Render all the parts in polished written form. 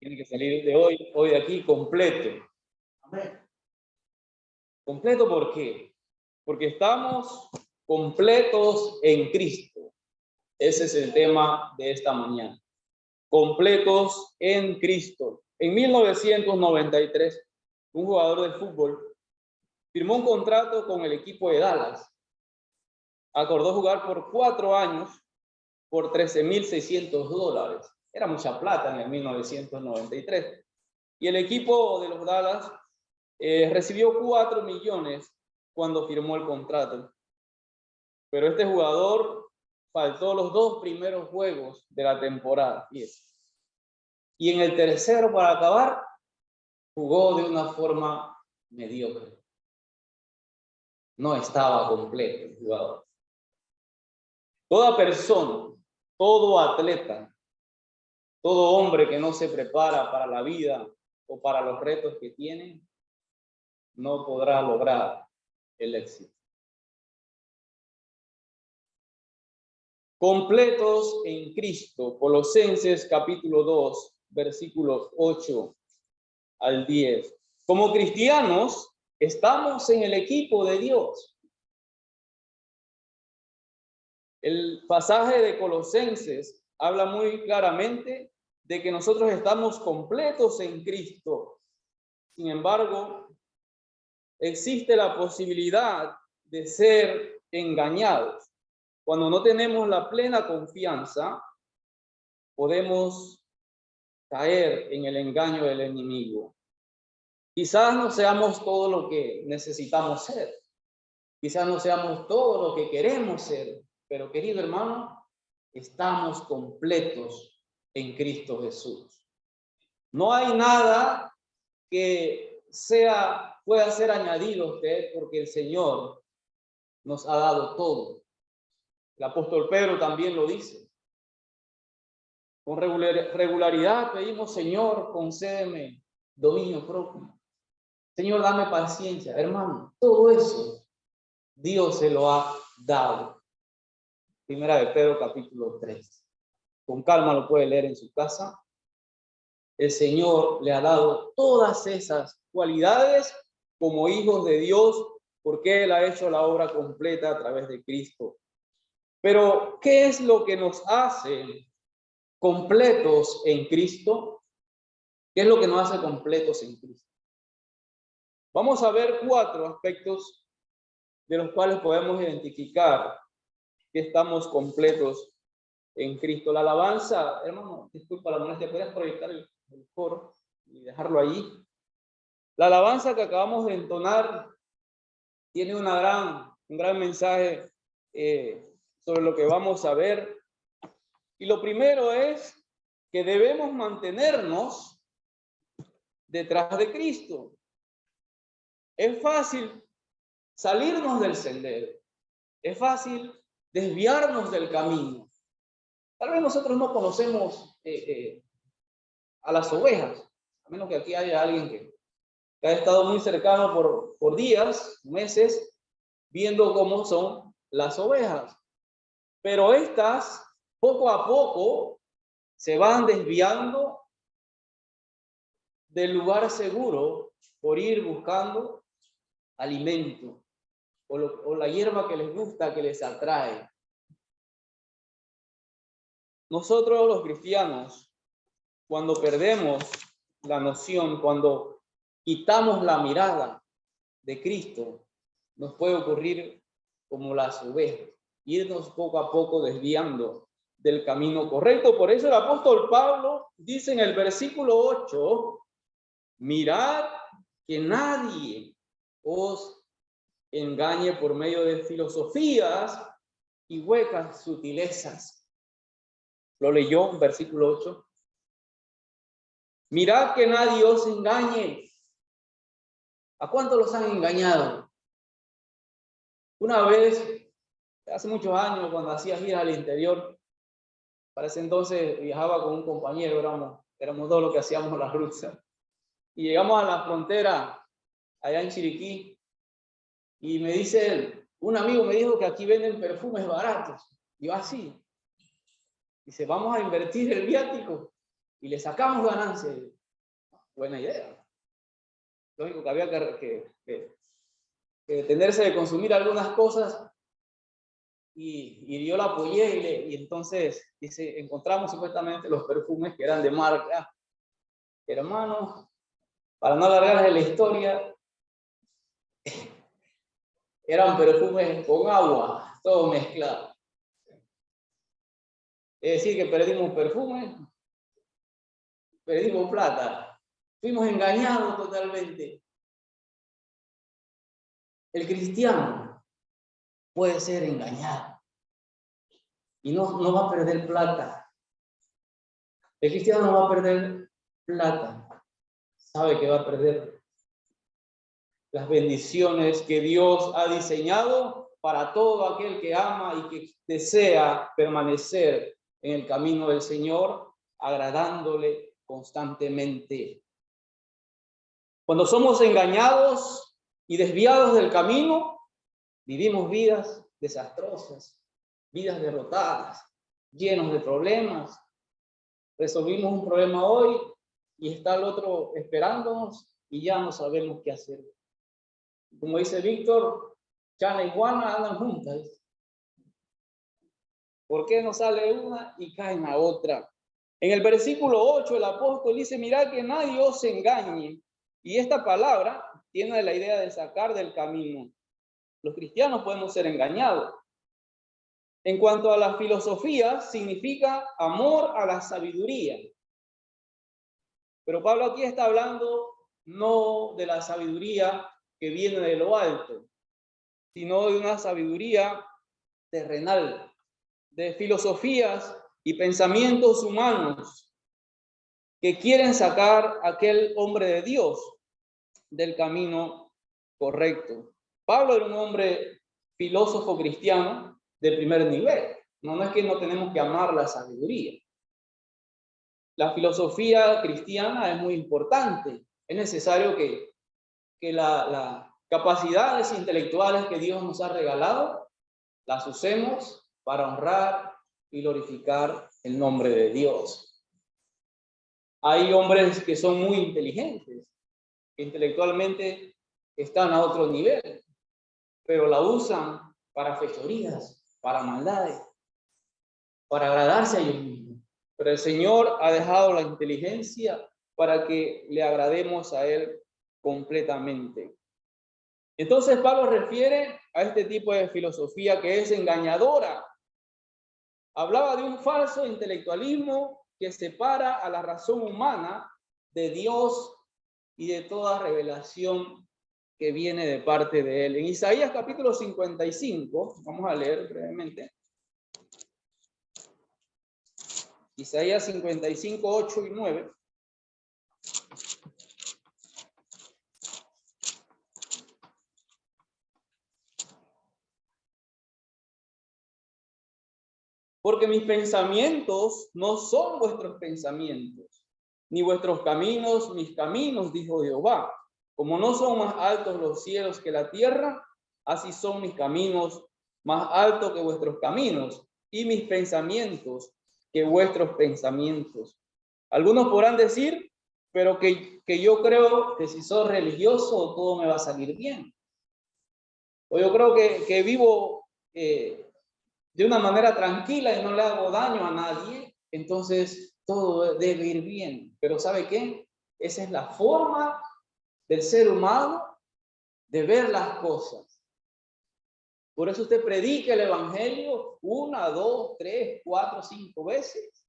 Tiene que salir de hoy de aquí completo. Amén. ¿Completo por qué? Porque estamos completos en Cristo. Ese es el tema de esta mañana. Completos en Cristo. En 1993, un jugador de fútbol firmó un contrato con el equipo de Dallas. Acordó jugar por 4 años por $13,600. Era mucha plata en el 1993. Y el equipo de los Dallas recibió 4 millones cuando firmó el contrato. Pero este jugador faltó los 2 primeros juegos de la temporada. Y en el tercero, para acabar, jugó de una forma mediocre. No estaba completo el jugador. Toda persona, todo atleta, todo hombre que no se prepara para la vida o para los retos que tiene, no podrá lograr el éxito. Completos en Cristo, Colosenses capítulo 2, versículos 8 al 10. Como cristianos, estamos en el equipo de Dios. El pasaje de Colosenses habla muy claramente de que nosotros estamos completos en Cristo. Sin embargo, existe la posibilidad de ser engañados. Cuando no tenemos la plena confianza, podemos caer en el engaño del enemigo. Quizás no seamos todo lo que necesitamos ser. Quizás no seamos todo lo que queremos ser. Pero, querido hermano, estamos completos en Cristo Jesús. No hay nada que pueda ser añadido a usted, porque el Señor nos ha dado todo. El apóstol Pedro también lo dice. Con regularidad pedimos: Señor, concédeme dominio propio. Señor, dame paciencia. Hermano, todo eso Dios se lo ha dado. Primera de Pedro capítulo 3. Con calma lo puede leer en su casa. El Señor le ha dado todas esas cualidades como hijos de Dios, porque Él ha hecho la obra completa a través de Cristo. Pero, ¿qué es lo que nos hace completos en Cristo? ¿Qué es lo que nos hace completos en Cristo? Vamos a ver 4 aspectos de los cuales podemos identificar que estamos completos en Cristo. La alabanza, hermano, disculpa la molestia, ¿podrías proyectar el coro y dejarlo allí? La alabanza que acabamos de entonar tiene un gran mensaje sobre lo que vamos a ver. Y lo primero es que debemos mantenernos detrás de Cristo. Es fácil salirnos del sendero. Es fácil desviarnos del camino. Tal vez nosotros no conocemos a las ovejas, a menos que aquí haya alguien que ha estado muy cercano por días, meses, viendo cómo son las ovejas. Pero estas, poco a poco, se van desviando del lugar seguro por ir buscando alimento o la hierba que les gusta, que les atrae. Nosotros los cristianos, cuando perdemos la noción, cuando quitamos la mirada de Cristo, nos puede ocurrir como las ovejas, irnos poco a poco desviando del camino correcto. Por eso el apóstol Pablo dice en el versículo 8, mirad que nadie os engañe por medio de filosofías y huecas sutilezas. Lo leyó en versículo 8. Mirad que nadie os engañe. ¿A cuántos los han engañado? Una vez, hace muchos años, cuando hacía giras al interior, para ese entonces viajaba con un compañero, éramos dos los que hacíamos las rutas. Y llegamos a la frontera, allá en Chiriquí, y me dice él, un amigo me dijo que aquí venden perfumes baratos. Y yo así. Dice, vamos a invertir el viático. y le sacamos ganancia. Buena idea. Lógico que había que detenerse de consumir algunas cosas y yo la apoyé y entonces dice, encontramos supuestamente los perfumes que eran de marca. Hermanos, para no alargar la historia, eran perfumes con agua, todo mezclado. Es decir, que perdimos perfume, perdimos plata, fuimos engañados totalmente. El cristiano puede ser engañado y no va a perder plata. El cristiano no va a perder plata, sabe que va a perder las bendiciones que Dios ha diseñado para todo aquel que ama y que desea permanecer en el camino del Señor, agradándole constantemente. Cuando somos engañados y desviados del camino, vivimos vidas desastrosas, vidas derrotadas, llenos de problemas. Resolvimos un problema hoy y está el otro esperándonos y ya no sabemos qué hacer. Como dice Víctor, Chana y Juana andan juntas. ¿Por qué no sale una y cae en la otra? En el versículo 8 el apóstol dice, mirad que nadie os engañe. Y esta palabra tiene la idea de sacar del camino. Los cristianos podemos ser engañados. En cuanto a la filosofía, significa amor a la sabiduría. Pero Pablo aquí está hablando no de la sabiduría que viene de lo alto, sino de una sabiduría terrenal, de filosofías y pensamientos humanos que quieren sacar a aquel hombre de Dios del camino correcto. Pablo era un hombre filósofo cristiano de primer nivel. No es que no tenemos que amar la sabiduría. La filosofía cristiana es muy importante. Es necesario que las capacidades intelectuales que Dios nos ha regalado las usemos para honrar y glorificar el nombre de Dios. Hay hombres que son muy inteligentes, que intelectualmente están a otro nivel, pero la usan para fechorías, para maldades, para agradarse a ellos mismos. Pero el Señor ha dejado la inteligencia para que le agrademos a Él completamente. Entonces Pablo refiere a este tipo de filosofía que es engañadora. Hablaba de un falso intelectualismo que separa a la razón humana de Dios y de toda revelación que viene de parte de Él. En Isaías capítulo 55, vamos a leer brevemente. Isaías 55, 8 y 9. Porque mis pensamientos no son vuestros pensamientos, ni vuestros caminos mis caminos, dijo Jehová. Como no son más altos los cielos que la tierra, así son mis caminos más altos que vuestros caminos, y mis pensamientos que vuestros pensamientos. Algunos podrán decir, pero que yo creo que si soy religioso todo me va a salir bien. O yo creo que vivo de una manera tranquila y no le hago daño a nadie, entonces todo debe ir bien. Pero ¿sabe qué? Esa es la forma del ser humano de ver las cosas. Por eso usted predica el evangelio 1, 2, 3, 4, 5 veces.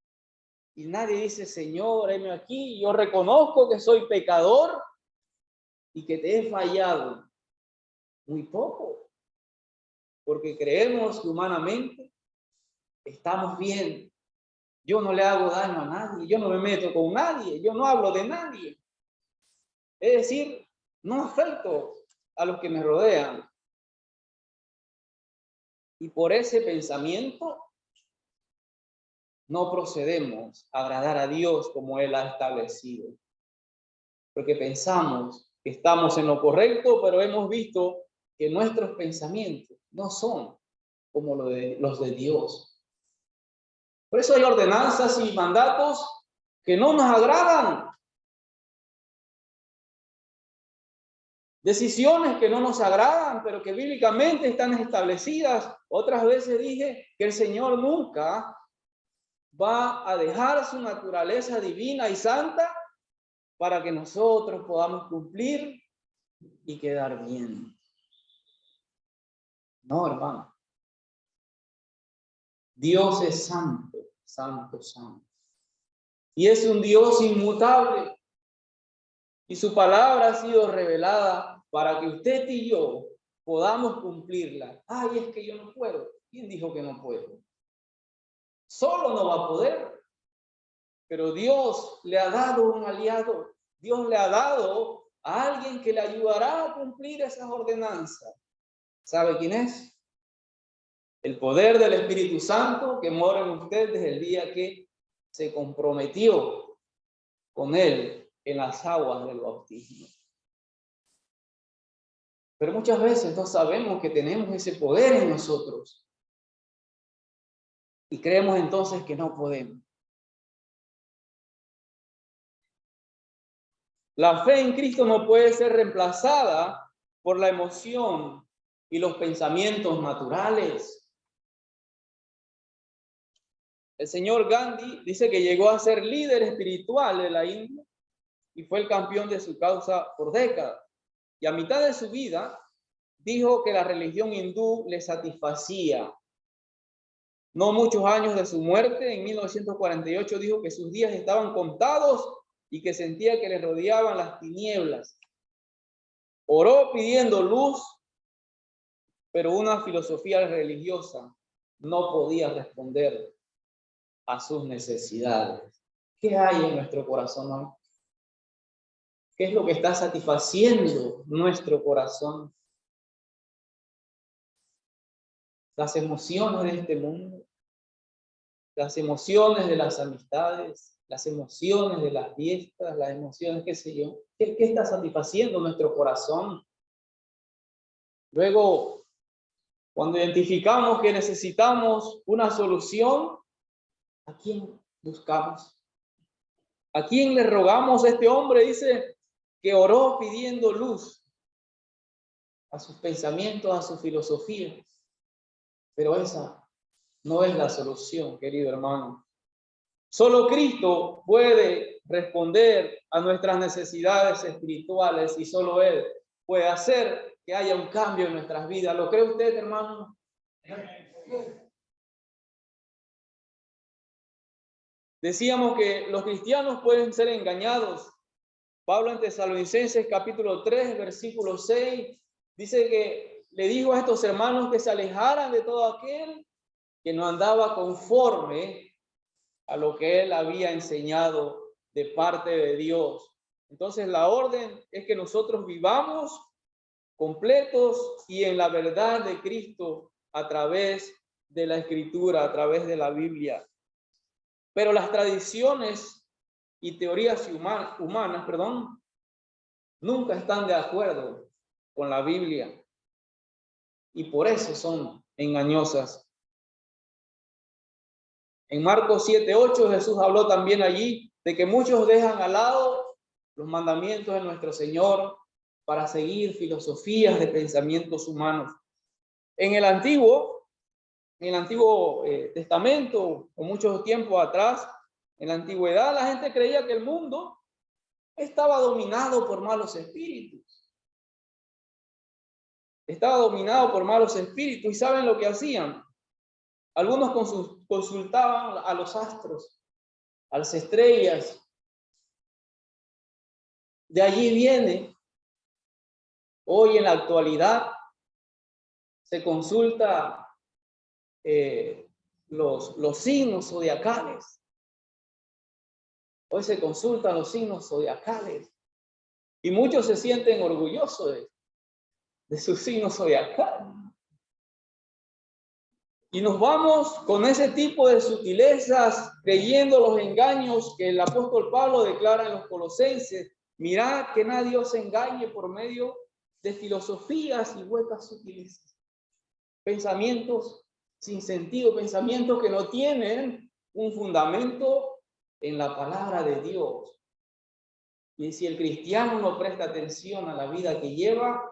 Y nadie dice, Señor, heme aquí, yo reconozco que soy pecador y que te he fallado. Muy poco. Porque creemos que humanamente estamos bien. Yo no le hago daño a nadie, yo no me meto con nadie, yo no hablo de nadie. Es decir, no afecto a los que me rodean. Y por ese pensamiento no procedemos a agradar a Dios como Él ha establecido. Porque pensamos que estamos en lo correcto, pero hemos visto que nuestros pensamientos no son como los de Dios. Por eso hay ordenanzas y mandatos que no nos agradan. Decisiones que no nos agradan, pero que bíblicamente están establecidas. Otras veces dije que el Señor nunca va a dejar su naturaleza divina y santa para que nosotros podamos cumplir y quedar bien. No, hermano. Dios es santo, santo, santo. Y es un Dios inmutable. Y su palabra ha sido revelada para que usted y yo podamos cumplirla. Ay, es que yo no puedo. ¿Quién dijo que no puedo? Solo no va a poder. Pero Dios le ha dado un aliado. Dios le ha dado a alguien que le ayudará a cumplir esas ordenanzas. ¿Sabe quién es? El poder del Espíritu Santo que mora en usted desde el día que se comprometió con él en las aguas del bautismo. Pero muchas veces no sabemos que tenemos ese poder en nosotros. Y creemos entonces que no podemos. La fe en Cristo no puede ser reemplazada por la emoción y los pensamientos naturales. El señor Gandhi dice que llegó a ser líder espiritual de la India y fue el campeón de su causa por décadas. Y a mitad de su vida dijo que la religión hindú le satisfacía. No muchos años de su muerte, en 1948, dijo que sus días estaban contados y que sentía que le rodeaban las tinieblas. Oró pidiendo luz, pero una filosofía religiosa no podía responder a sus necesidades. ¿Qué hay en nuestro corazón hoy? ¿Qué es lo que está satisfaciendo nuestro corazón? Las emociones de este mundo, las emociones de las amistades, las emociones de las fiestas, las emociones, qué sé yo. ¿Qué está satisfaciendo nuestro corazón? Luego, cuando identificamos que necesitamos una solución, ¿a quién buscamos? ¿A quién le rogamos? Este hombre dice que oró pidiendo luz a sus pensamientos, a sus filosofías. Pero esa no es la solución, querido hermano. Solo Cristo puede responder a nuestras necesidades espirituales y solo Él puede hacer que haya un cambio en nuestras vidas. ¿Lo cree usted, hermano? Decíamos que los cristianos pueden ser engañados. Pablo en Tesalonicenses capítulo 3, versículo 6, dice que le dijo a estos hermanos que se alejaran de todo aquel que no andaba conforme a lo que él había enseñado de parte de Dios. Entonces la orden es que nosotros vivamos completos y en la verdad de Cristo a través de la Escritura, a través de la Biblia. Pero las tradiciones y teorías humanas, nunca están de acuerdo con la Biblia y por eso son engañosas. En Marcos 7:8 Jesús habló también allí de que muchos dejan al lado los mandamientos de nuestro Señor para seguir filosofías de pensamientos humanos. En el Antiguo Testamento, o mucho tiempo atrás, en la antigüedad, la gente creía que el mundo estaba dominado por malos espíritus. Estaba dominado por malos espíritus. ¿Y saben lo que hacían? Algunos consultaban a los astros, a las estrellas. De allí viene, hoy en la actualidad, se consulta los signos zodiacales. Hoy se consultan los signos zodiacales. Y muchos se sienten orgullosos de sus signos zodiacales. Y nos vamos con ese tipo de sutilezas, creyendo los engaños que el apóstol Pablo declara en los Colosenses. Mirad que nadie os engañe por medio de filosofías y huecas sutilezas. Pensamientos sin sentido, pensamientos que no tienen un fundamento en la palabra de Dios. Y si el cristiano no presta atención a la vida que lleva,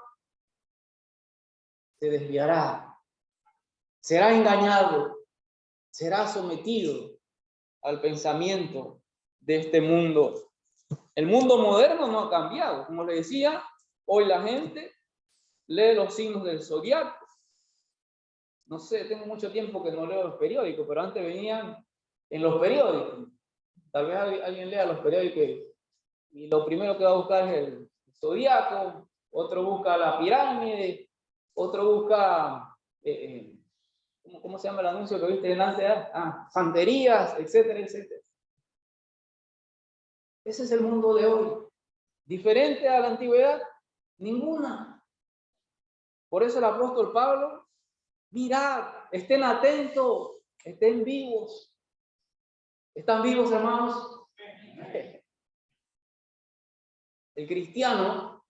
se desviará, será engañado, será sometido al pensamiento de este mundo. El mundo moderno no ha cambiado. Como le decía, hoy la gente lee los signos del zodiaco. No sé, tengo mucho tiempo que no leo los periódicos, pero antes venían en los periódicos. Tal vez alguien lea los periódicos y lo primero que va a buscar es el zodiaco, otro busca la pirámide, otro busca, ¿cómo se llama el anuncio que viste delante? Santerías, etcétera, etcétera. Ese es el mundo de hoy. ¿Diferente a la antigüedad? Ninguna. Por eso el apóstol Pablo, mirad, estén atentos, estén vivos. ¿Están vivos, hermanos? El cristiano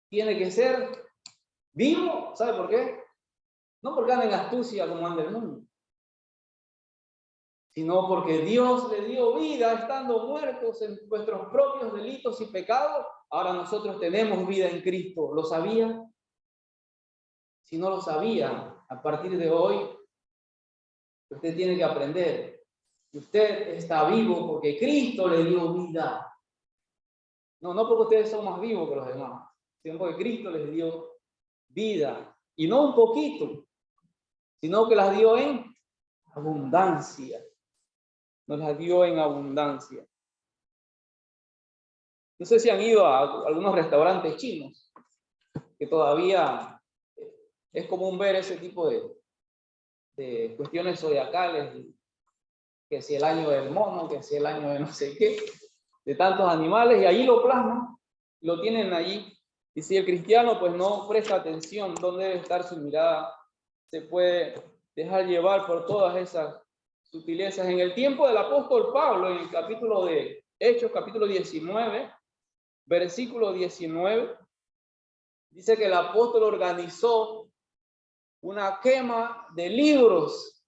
tiene que ser vivo. ¿Sabe por qué? No porque anda en astucia como anda el mundo, sino porque Dios le dio vida estando muertos en vuestros propios delitos y pecados. Ahora nosotros tenemos vida en Cristo. ¿Lo sabía? Si no lo sabía, a partir de hoy, usted tiene que aprender que usted está vivo porque Cristo le dio vida. No porque ustedes son más vivos que los demás, sino porque Cristo les dio vida. Y no un poquito, sino que las dio en abundancia. Nos las dio en abundancia. No sé si han ido a algunos restaurantes chinos, que todavía es común ver ese tipo de cuestiones zodiacales, que si el año del mono, que si el año de no sé qué, de tantos animales, y allí lo plasman, lo tienen allí. Y si el cristiano pues no presta atención dónde debe estar su mirada, se puede dejar llevar por todas esas sutilezas. En el tiempo del apóstol Pablo, en el capítulo de Hechos, capítulo 19, versículo 19, dice que el apóstol organizó una quema de libros.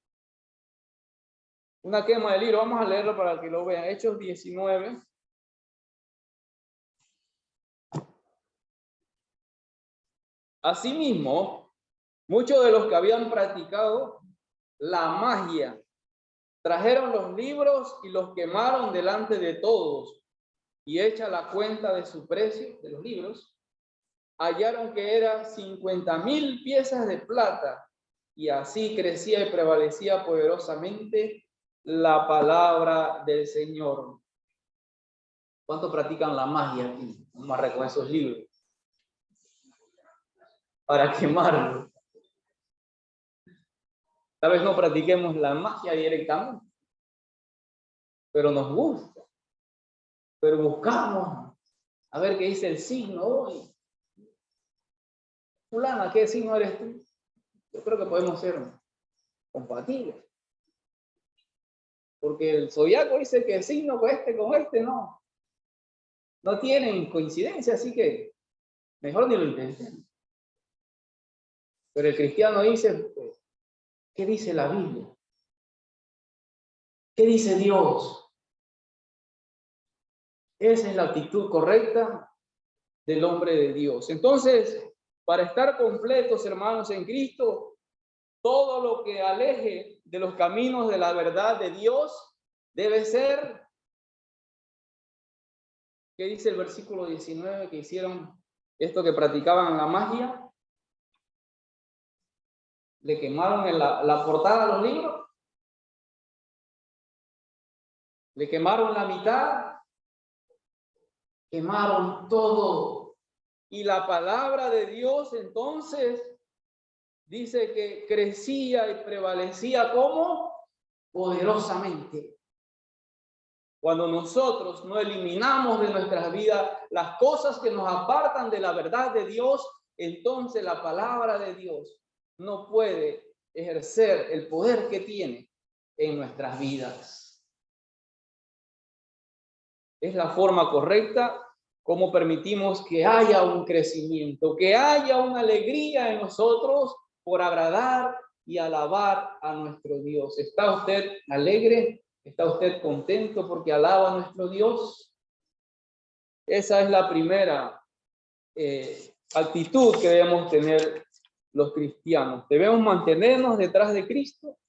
Una quema de libros. Vamos a leerlo para que lo vean. Hechos 19. Asimismo, muchos de los que habían practicado la magia trajeron los libros y los quemaron delante de todos. Y hecha la cuenta de su precio de los libros, hallaron que era 50,000 piezas de plata. Y así crecía y prevalecía poderosamente la palabra del Señor. ¿Cuántos practican la magia aquí? Vamos a recoger esos libros para quemarlos. Tal vez no practiquemos la magia directamente, pero nos gusta. Pero buscamos a ver qué dice el signo hoy. Fulana, ¿qué signo eres tú? Yo creo que podemos ser compatibles. Porque el zodiaco dice que el signo con este no tienen coincidencia, así que mejor ni lo intenten. Pero el cristiano dice, pues, ¿qué dice la Biblia? ¿Qué dice Dios? Esa es la actitud correcta del hombre de Dios. Entonces, para estar completos, hermanos, en Cristo, todo lo que aleje de los caminos de la verdad de Dios debe ser, ¿qué dice el versículo 19? Que hicieron esto, que practicaban la magia, le quemaron la portada a los libros, le quemaron la mitad, quemaron todo. Y la palabra de Dios entonces dice que crecía y prevalecía como poderosamente. Cuando nosotros no eliminamos de nuestras vidas las cosas que nos apartan de la verdad de Dios, entonces la palabra de Dios no puede ejercer el poder que tiene en nuestras vidas. Es la forma correcta como permitimos que haya un crecimiento, que haya una alegría en nosotros por agradar y alabar a nuestro Dios. ¿Está usted alegre? ¿Está usted contento porque alaba a nuestro Dios? Esa es la primera actitud que debemos tener los cristianos. Debemos mantenernos detrás de Cristo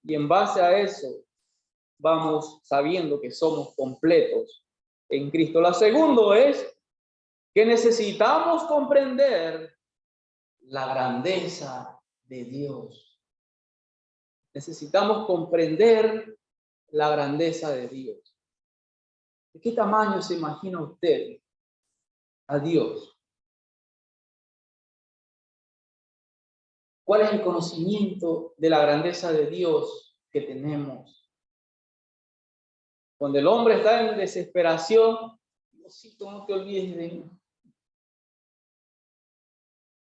y en base a eso vamos sabiendo que somos completos en Cristo. La segunda es que necesitamos comprender la grandeza de Dios. Necesitamos comprender la grandeza de Dios. ¿De qué tamaño se imagina usted a Dios? ¿Cuál es el conocimiento de la grandeza de Dios que tenemos? Cuando el hombre está en desesperación, Diosito, no te olvides de mí.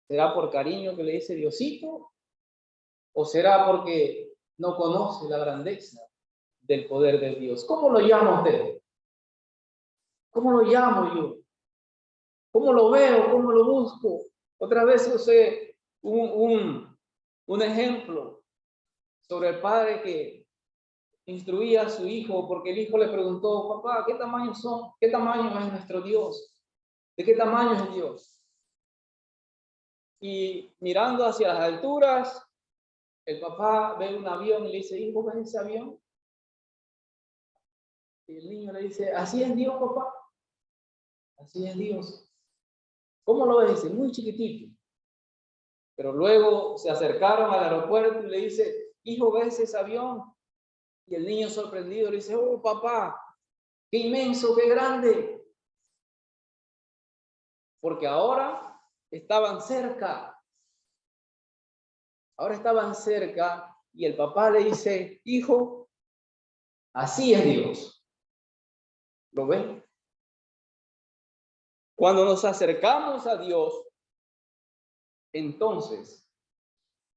¿Será por cariño que le dice Diosito? ¿O será porque no conoce la grandeza del poder de Dios? ¿Cómo lo llama usted? ¿Cómo lo llamo yo? ¿Cómo lo veo? ¿Cómo lo busco? Otra vez usé un ejemplo sobre el padre que instruía a su hijo porque el hijo le preguntó: papá, ¿qué tamaño son? ¿Qué tamaño es nuestro Dios? ¿De qué tamaño es Dios? Y mirando hacia las alturas, el papá ve un avión y le dice: hijo, ¿ves ese avión? Y el niño le dice: así es Dios, papá. Así es Dios. ¿Cómo lo ves? Dice: muy chiquitito. Pero luego se acercaron al aeropuerto y le dice: hijo, ¿ves ese avión? Y el niño sorprendido le dice: oh, papá, qué inmenso, qué grande. Porque ahora estaban cerca. Ahora estaban cerca y el papá le dice: hijo, así es Dios. ¿Lo ven? Cuando nos acercamos a Dios, entonces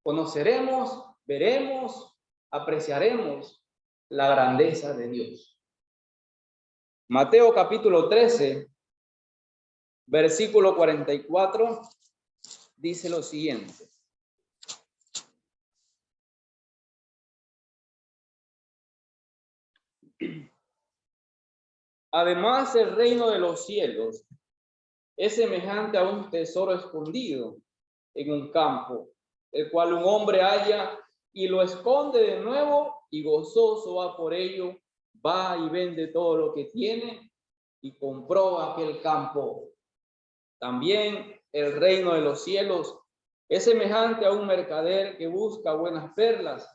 conoceremos, veremos, apreciaremos la grandeza de Dios. Mateo capítulo 13, versículo 44, dice lo siguiente. Además, el reino de los cielos es semejante a un tesoro escondido en un campo, el cual un hombre halla y lo esconde de nuevo, y gozoso va por ello, va y vende todo lo que tiene y compró aquel campo. También el reino de los cielos es semejante a un mercader que busca buenas perlas,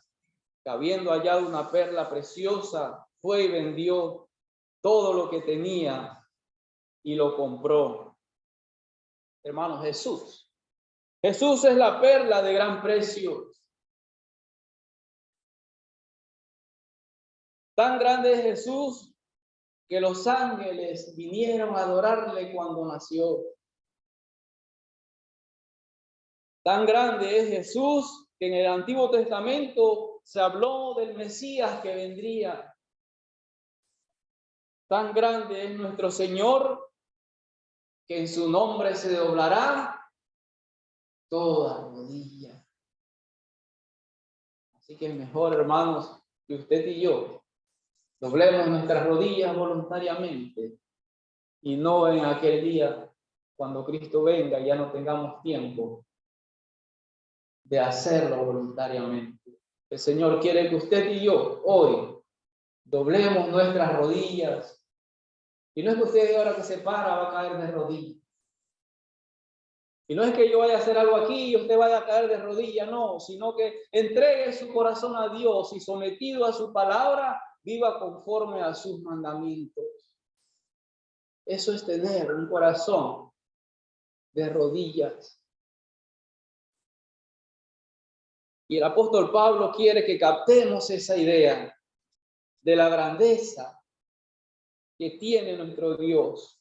que habiendo hallado una perla preciosa, fue y vendió todo lo que tenía y lo compró. Hermanos, Jesús es la perla de gran precio. Tan grande es Jesús que los ángeles vinieron a adorarle cuando nació. Tan grande es Jesús que en el Antiguo Testamento se habló del Mesías que vendría. Tan grande es nuestro Señor que en su nombre se doblará toda rodilla. Así que es mejor, hermanos, que usted y yo doblemos nuestras rodillas voluntariamente y no en aquel día cuando Cristo venga ya no tengamos tiempo de hacerlo voluntariamente. El Señor quiere que usted y yo hoy doblemos nuestras rodillas. Y no es que usted ahora que se para va a caer de rodillas. Y no es que yo vaya a hacer algo aquí y usted vaya a caer de rodillas, no, sino que entregue su corazón a Dios y sometido a su palabra, viva conforme a sus mandamientos. Eso es tener un corazón de rodillas. Y el apóstol Pablo quiere que captemos esa idea de la grandeza que tiene nuestro Dios.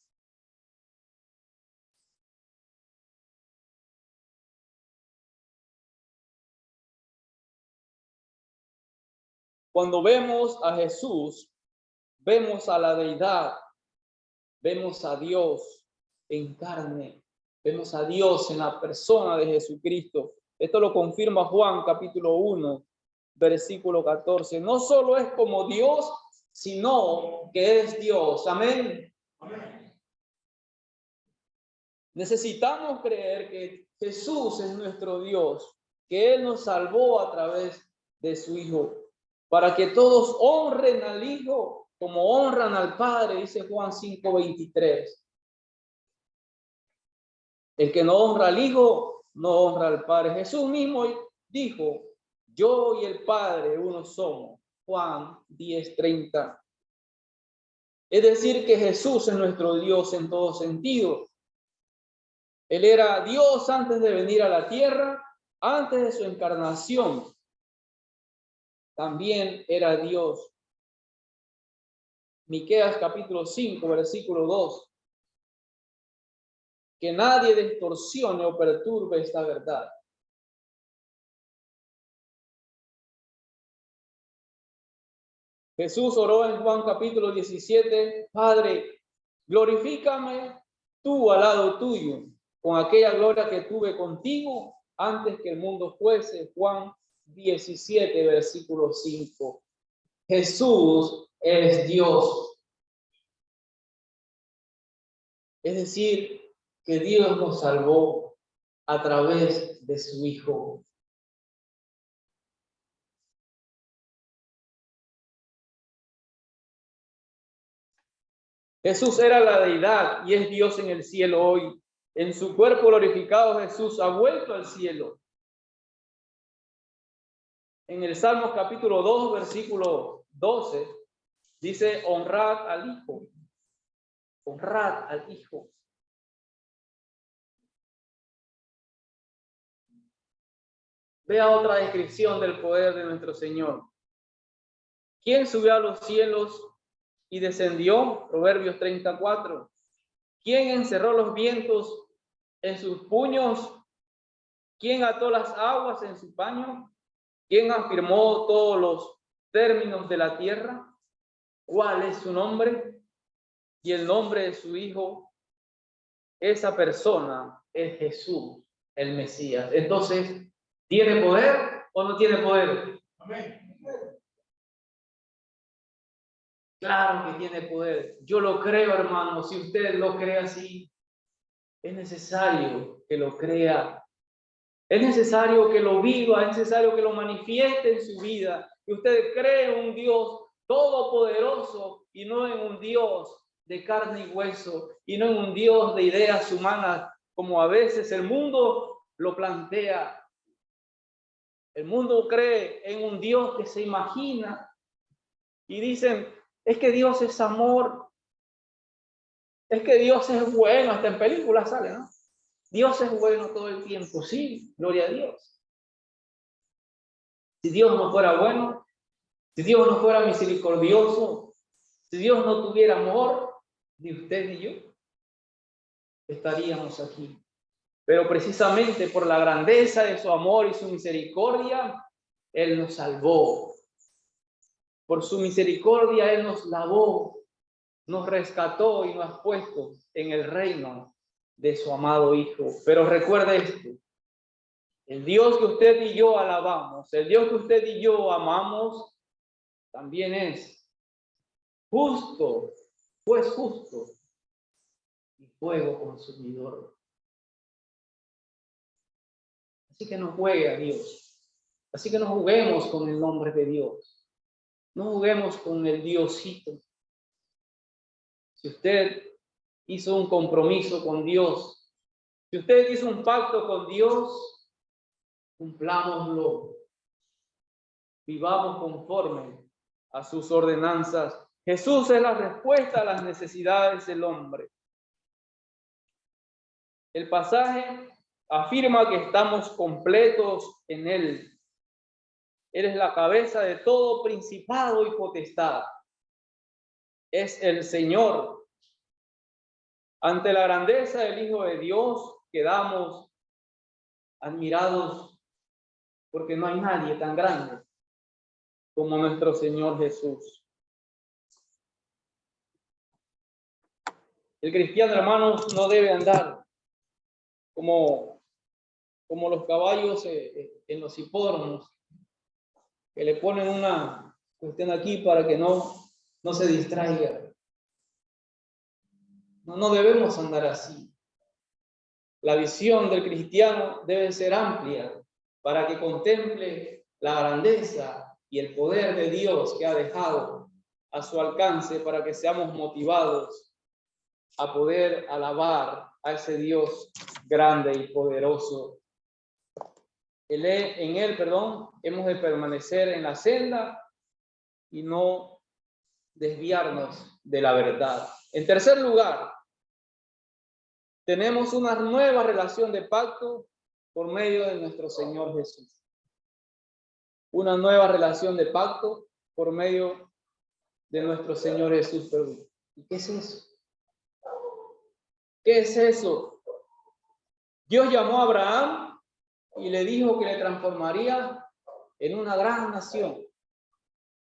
Cuando vemos a Jesús, vemos a la deidad, vemos a Dios en carne, vemos a Dios en la persona de Jesucristo. Esto lo confirma Juan capítulo 1, versículo 14. No solo es como Dios, sino que es Dios. Amén. Amén. Necesitamos creer que Jesús es nuestro Dios, que Él nos salvó a través de su Hijo, para que todos honren al Hijo como honran al Padre, dice Juan 5:23. El que no honra al Hijo, no honra al Padre. Jesús mismo dijo, yo y el Padre uno somos. Juan 10:30. Es decir, que Jesús es nuestro Dios en todo sentido. Él era Dios antes de venir a la tierra, antes de su encarnación. También era Dios. Miqueas capítulo 5, versículo 2. Que nadie distorsione o perturbe esta verdad. Jesús oró en Juan capítulo 17, Padre, glorifícame tú al lado tuyo, con aquella gloria que tuve contigo antes que el mundo fuese. Juan 17, versículo 5. Jesús es Dios. Es decir, que Dios nos salvó a través de su Hijo. Jesús era la deidad y es Dios en el cielo hoy. En su cuerpo glorificado Jesús ha vuelto al cielo. En el Salmos capítulo 2, versículo 12, dice, honrad al Hijo. Honrad al Hijo. Vea otra descripción del poder de nuestro Señor. ¿Quién subió a los cielos y descendió? Proverbios 34. ¿Quién encerró los vientos en sus puños? ¿Quién ató las aguas en su paño? ¿Quién afirmó todos los términos de la tierra? ¿Cuál es su nombre? Y el nombre de su Hijo. Esa persona es Jesús, el Mesías. Entonces, ¿tiene poder o no tiene poder? Amén. Claro que tiene poder. Yo lo creo, hermano. Si usted lo cree así, es necesario que lo crea. Es necesario que lo viva, es necesario que lo manifieste en su vida. Que usted cree en un Dios todopoderoso y no en un Dios de carne y hueso y no en un Dios de ideas humanas como a veces el mundo lo plantea. El mundo cree en un Dios que se imagina y dicen, es que Dios es amor, es que Dios es bueno, hasta en películas sale, ¿no? Dios es bueno todo el tiempo, sí, gloria a Dios. Si Dios no fuera bueno, si Dios no fuera misericordioso, si Dios no tuviera amor, ni usted ni yo estaríamos aquí. Pero precisamente por la grandeza de su amor y su misericordia, Él nos salvó. Por su misericordia, Él nos lavó, nos rescató y nos ha puesto en el reino de su amado Hijo. Pero recuerde esto, el Dios que usted y yo alabamos, el Dios que usted y yo amamos, también es justo, pues justo y fuego consumidor. Así que no juegue a Dios. Así que no juguemos con el nombre de Dios. No juguemos con el Diosito. Si usted hizo un compromiso con Dios, si usted hizo un pacto con Dios, cumplámoslo. Vivamos conforme a sus ordenanzas. Jesús es la respuesta a las necesidades del hombre. El pasaje afirma que estamos completos en Él. Él es la cabeza de todo principado y potestad. Es el Señor. Ante la grandeza del Hijo de Dios, quedamos admirados porque no hay nadie tan grande como nuestro Señor Jesús. El cristiano, hermanos, no debe andar como los caballos en los hipódromos, que le ponen una cuestión aquí para que no se distraiga. No debemos andar así. La visión del cristiano debe ser amplia para que contemple la grandeza y el poder de Dios que ha dejado a su alcance, para que seamos motivados a poder alabar a ese Dios grande y poderoso. En él, hemos de permanecer en la senda y no desviarnos de la verdad. En tercer lugar, tenemos una nueva relación de pacto por medio de nuestro Señor Jesús. Una nueva relación de pacto por medio de nuestro Señor Jesús. ¿Y qué es eso? ¿Qué es eso? Dios llamó a Abraham y le dijo que le transformaría en una gran nación.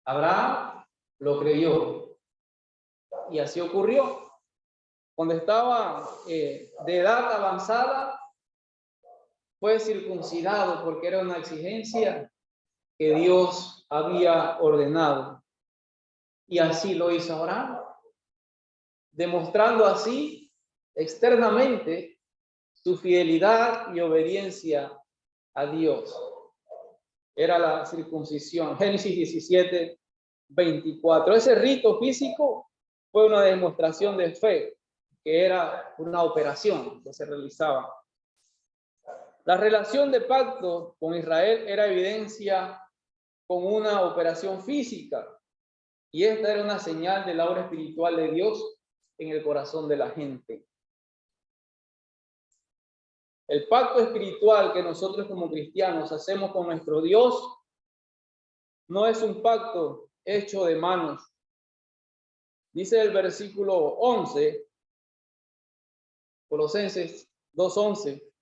Abraham lo creyó y así ocurrió. Cuando estaba de edad avanzada, fue circuncidado porque era una exigencia que Dios había ordenado. Y así lo hizo Abraham, demostrando así externamente su fidelidad y obediencia a Dios. Era la circuncisión. Génesis 17, 24. Ese rito físico fue una demostración de fe, que era una operación que se realizaba. La relación de pacto con Israel era evidencia con una operación física, y esta era una señal de la obra espiritual de Dios en el corazón de la gente. El pacto espiritual que nosotros como cristianos hacemos con nuestro Dios no es un pacto hecho de manos. Dice el versículo 11, Colosenses 2:11.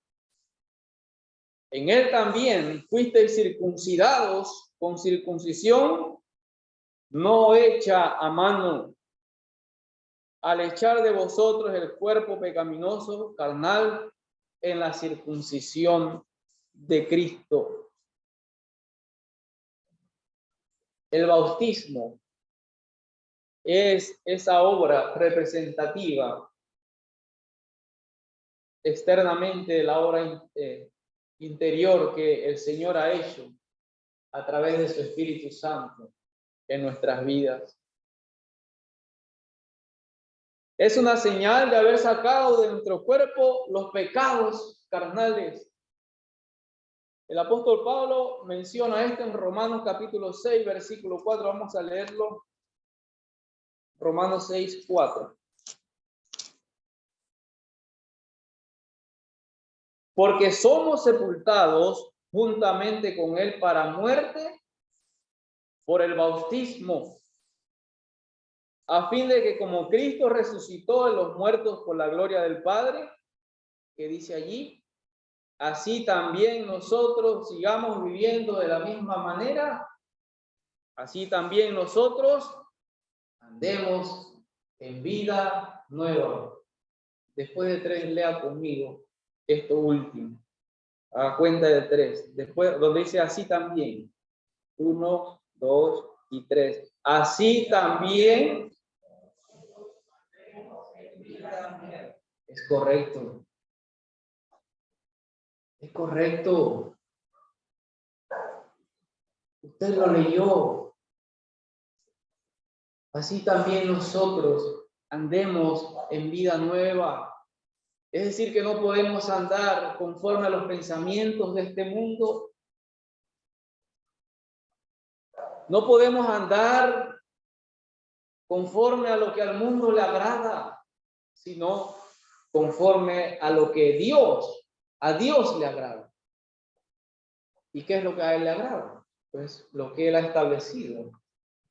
En él también fuisteis circuncidados con circuncisión no hecha a mano, al echar de vosotros el cuerpo pecaminoso carnal en la circuncisión de Cristo. El bautismo es esa obra representativa externamente de la obra interior que el Señor ha hecho a través de su Espíritu Santo en nuestras vidas. Es una señal de haber sacado de nuestro cuerpo los pecados carnales. El apóstol Pablo menciona esto en Romanos capítulo 6, versículo 4. Vamos a leerlo. Romanos 6, 4. Porque somos sepultados juntamente con él para muerte por el bautismo, a fin de que como Cristo resucitó de los muertos por la gloria del Padre, que dice allí, así también nosotros sigamos viviendo de la misma manera, así también nosotros andemos en vida nueva. Después de 3, lea conmigo esto último. A cuenta de 3. Después, donde dice así también. 1, 2 y 3. Así también. Es correcto. Es correcto. Usted lo leyó. Así también nosotros andemos en vida nueva. Es decir, que no podemos andar conforme a los pensamientos de este mundo. No podemos andar conforme a lo que al mundo le agrada, sino conforme a lo que a Dios le agrada. ¿Y qué es lo que a Él le agrada? Pues lo que Él ha establecido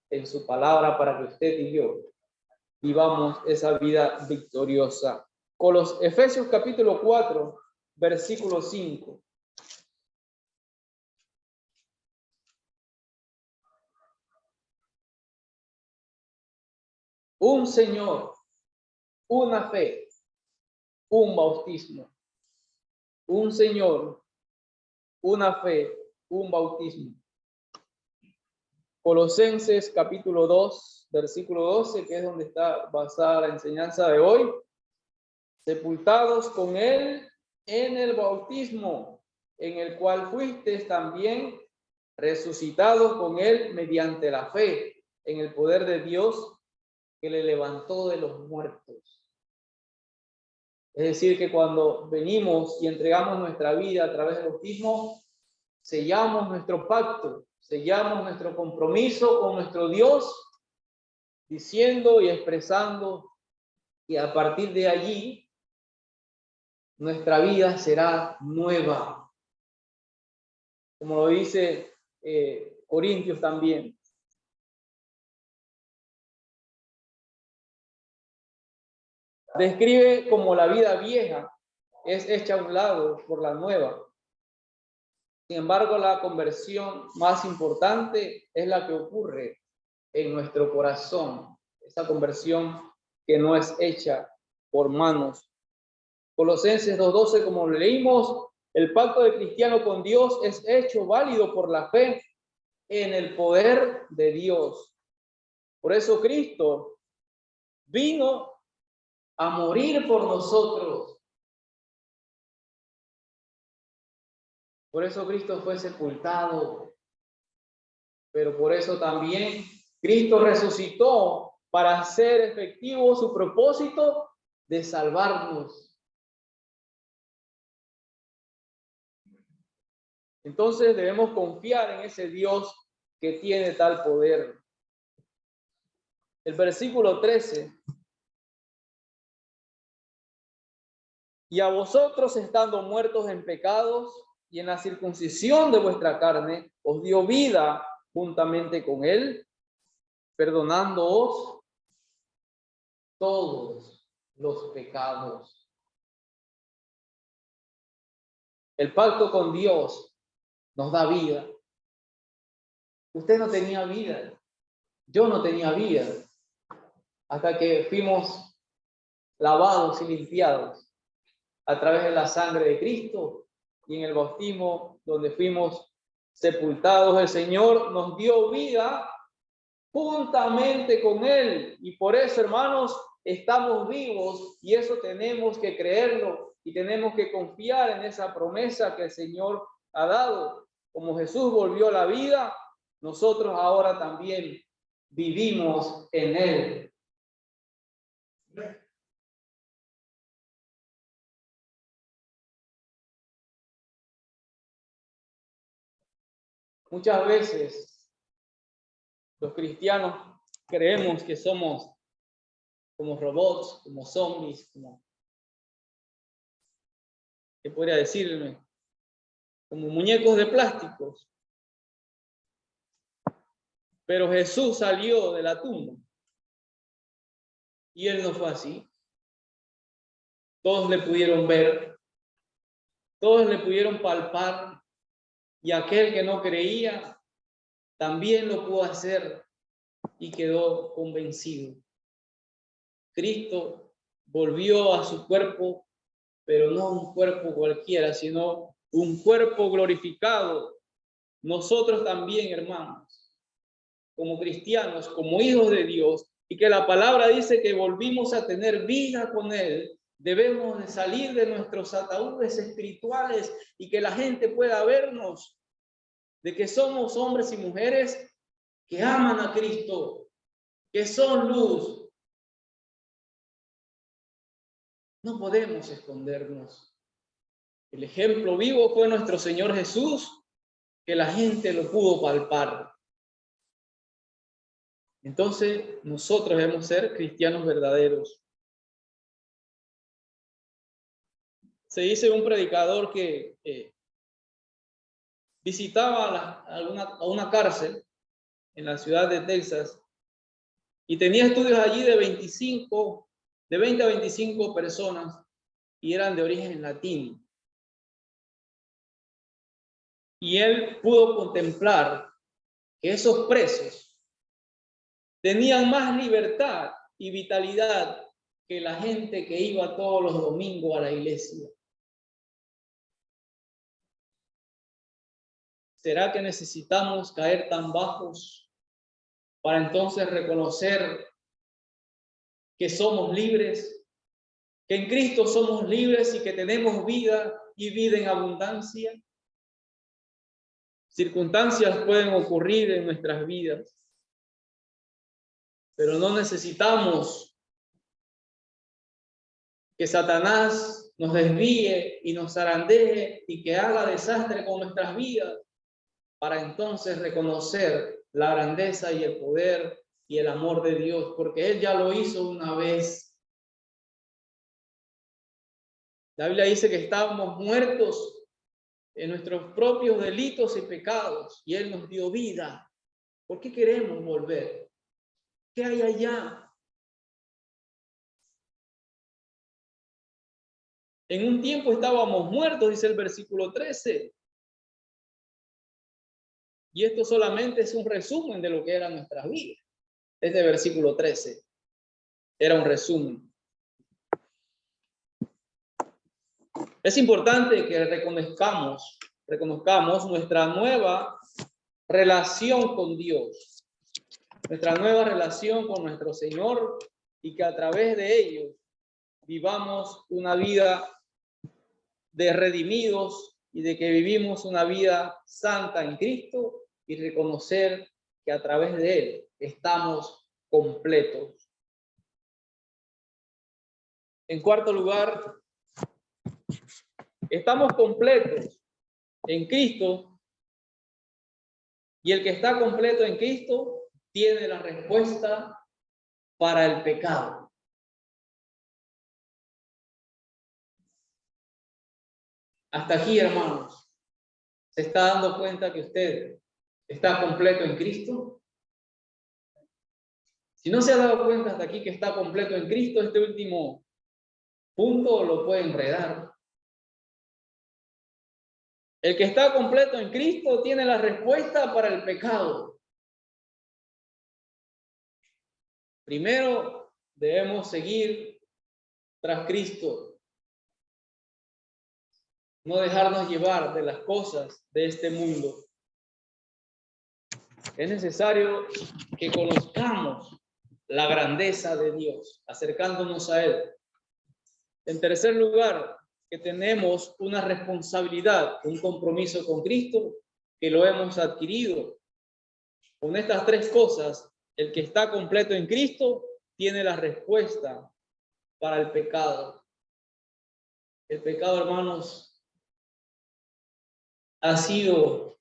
en su palabra para que usted y yo vivamos esa vida victoriosa. Con los Efesios capítulo 4, versículo 5. Un Señor, una fe, un bautismo. Un Señor, una fe, un bautismo. Colosenses capítulo 2, versículo 12, que es donde está basada la enseñanza de hoy. Sepultados con él en el bautismo, en el cual fuisteis también resucitados con él mediante la fe en el poder de Dios que le levantó de los muertos. Es decir, que cuando venimos y entregamos nuestra vida a través del bautismo, sellamos nuestro pacto, sellamos nuestro compromiso con nuestro Dios, diciendo y expresando que a partir de allí nuestra vida será nueva. Como lo dice Corintios también. Describe como la vida vieja es hecha a un lado por la nueva. Sin embargo, la conversión más importante es la que ocurre en nuestro corazón. Esa conversión que no es hecha por manos. Colosenses 2:12, como leímos, el pacto del cristiano con Dios es hecho válido por la fe en el poder de Dios. Por eso Cristo vino a morir por nosotros. Por eso Cristo fue sepultado. Pero por eso también Cristo resucitó para hacer efectivo su propósito de salvarnos. Entonces debemos confiar en ese Dios que tiene tal poder. El versículo 13. Y a vosotros, estando muertos en pecados y en la circuncisión de vuestra carne, os dio vida juntamente con él, perdonándoos todos los pecados. El pacto con Dios nos da vida. Usted no tenía vida, yo no tenía vida, hasta que fuimos lavados y limpiados a través de la sangre de Cristo y en el bautismo donde fuimos sepultados. El Señor nos dio vida juntamente con Él, y por eso, hermanos, estamos vivos, y eso tenemos que creerlo y tenemos que confiar en esa promesa que el Señor ha dado. Como Jesús volvió a la vida, nosotros ahora también vivimos en Él. Muchas veces los cristianos creemos que somos como robots, como zombies, como, ¿qué podría decirme? Como muñecos de plástico. Pero Jesús salió de la tumba y él no fue así. Todos le pudieron ver, todos le pudieron palpar, y aquel que no creía también lo pudo hacer y quedó convencido. Cristo volvió a su cuerpo, pero no un cuerpo cualquiera, sino un cuerpo glorificado. Nosotros también, hermanos, como cristianos, como hijos de Dios, y que la palabra dice que volvimos a tener vida con Él, debemos de salir de nuestros ataúdes espirituales y que la gente pueda vernos, de que somos hombres y mujeres que aman a Cristo, que son luz. No podemos escondernos. El ejemplo vivo fue nuestro Señor Jesús, que la gente lo pudo palpar. Entonces, nosotros debemos ser cristianos verdaderos. Se dice un predicador que visitaba a una cárcel en la ciudad de Texas y tenía estudios allí de 20 a 25 personas, y eran de origen latino. Y él pudo contemplar que esos presos tenían más libertad y vitalidad que la gente que iba todos los domingos a la iglesia. ¿Será que necesitamos caer tan bajos para entonces reconocer que somos libres, que en Cristo somos libres y que tenemos vida y vida en abundancia. Circunstancias pueden ocurrir en nuestras vidas, pero no necesitamos que Satanás nos desvíe y nos zarandee y que haga desastre con nuestras vidas para entonces reconocer la grandeza y el poder y el amor de Dios, porque Él ya lo hizo una vez. La Biblia dice que estábamos muertos en nuestros propios delitos y pecados y Él nos dio vida. ¿Por qué queremos volver? ¿Qué hay allá? En un tiempo estábamos muertos, dice el versículo 13. Y esto solamente es un resumen de lo que eran nuestras vidas. Este versículo 13 era un resumen. Es importante que reconozcamos nuestra nueva relación con Dios, nuestra nueva relación con nuestro Señor, y que a través de ello vivamos una vida de redimidos y de que vivimos una vida santa en Cristo, y reconocer que a través de Él estamos completos. En cuarto lugar, estamos completos en Cristo, y el que está completo en Cristo tiene la respuesta para el pecado. Hasta aquí, hermanos, ¿se está dando cuenta que usted está completo en Cristo? Si no se ha dado cuenta hasta aquí que está completo en Cristo, este último punto lo puede enredar. El que está completo en Cristo tiene la respuesta para el pecado. Primero, debemos seguir tras Cristo. No dejarnos llevar de las cosas de este mundo. Es necesario que conozcamos la grandeza de Dios, acercándonos a Él. En tercer lugar, que tenemos una responsabilidad, un compromiso con Cristo, que lo hemos adquirido. Con estas tres cosas, el que está completo en Cristo tiene la respuesta para el pecado. El pecado, hermanos, ha sido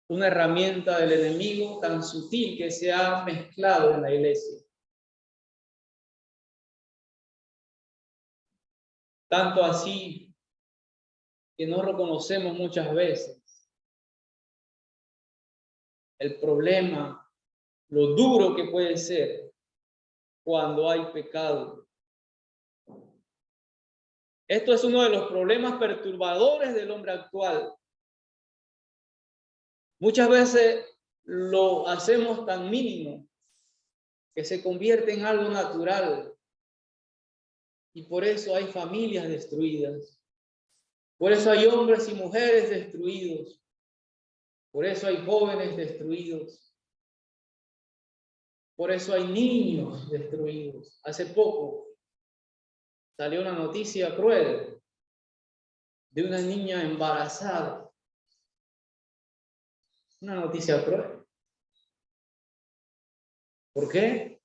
una herramienta del enemigo tan sutil que se ha mezclado en la iglesia. Tanto así que no reconocemos muchas veces el problema, lo duro que puede ser cuando hay pecado. Esto es uno de los problemas perturbadores del hombre actual. Muchas veces lo hacemos tan mínimo que se convierte en algo natural, y por eso hay familias destruidas, por eso hay hombres y mujeres destruidos, por eso hay jóvenes destruidos, por eso hay niños destruidos. Hace poco salió una noticia cruel de una niña embarazada. Una noticia cruel. ¿Por qué?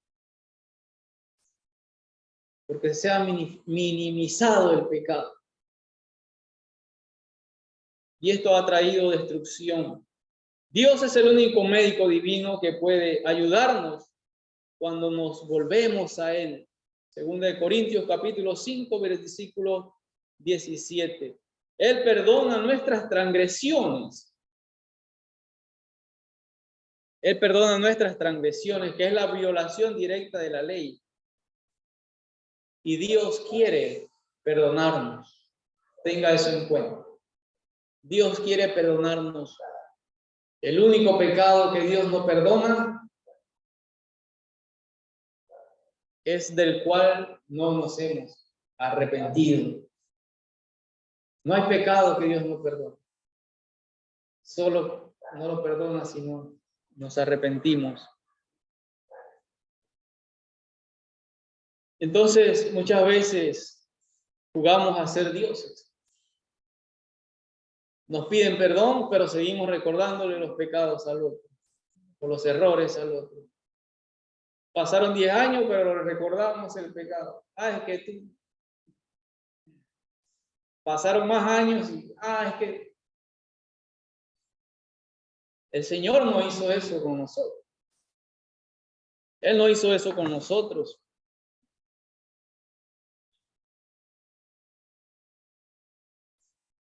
Porque se ha minimizado el pecado. Y esto ha traído destrucción. Dios es el único médico divino que puede ayudarnos cuando nos volvemos a Él. Segunda de Corintios capítulo 5, versículo 17. Él perdona nuestras transgresiones. Él perdona nuestras transgresiones, que es la violación directa de la ley. Y Dios quiere perdonarnos. Tenga eso en cuenta. Dios quiere perdonarnos. El único pecado que Dios no perdona es del cual no nos hemos arrepentido. No hay pecado que Dios no perdone. Solo no lo perdona si no nos arrepentimos. Entonces, muchas veces jugamos a ser dioses. Nos piden perdón, pero seguimos recordándole los pecados al otro, o los errores al otro. Pasaron 10 años, pero le recordamos el pecado. Es que tú. Pasaron más años y, es que el Señor no hizo eso con nosotros. Él no hizo eso con nosotros.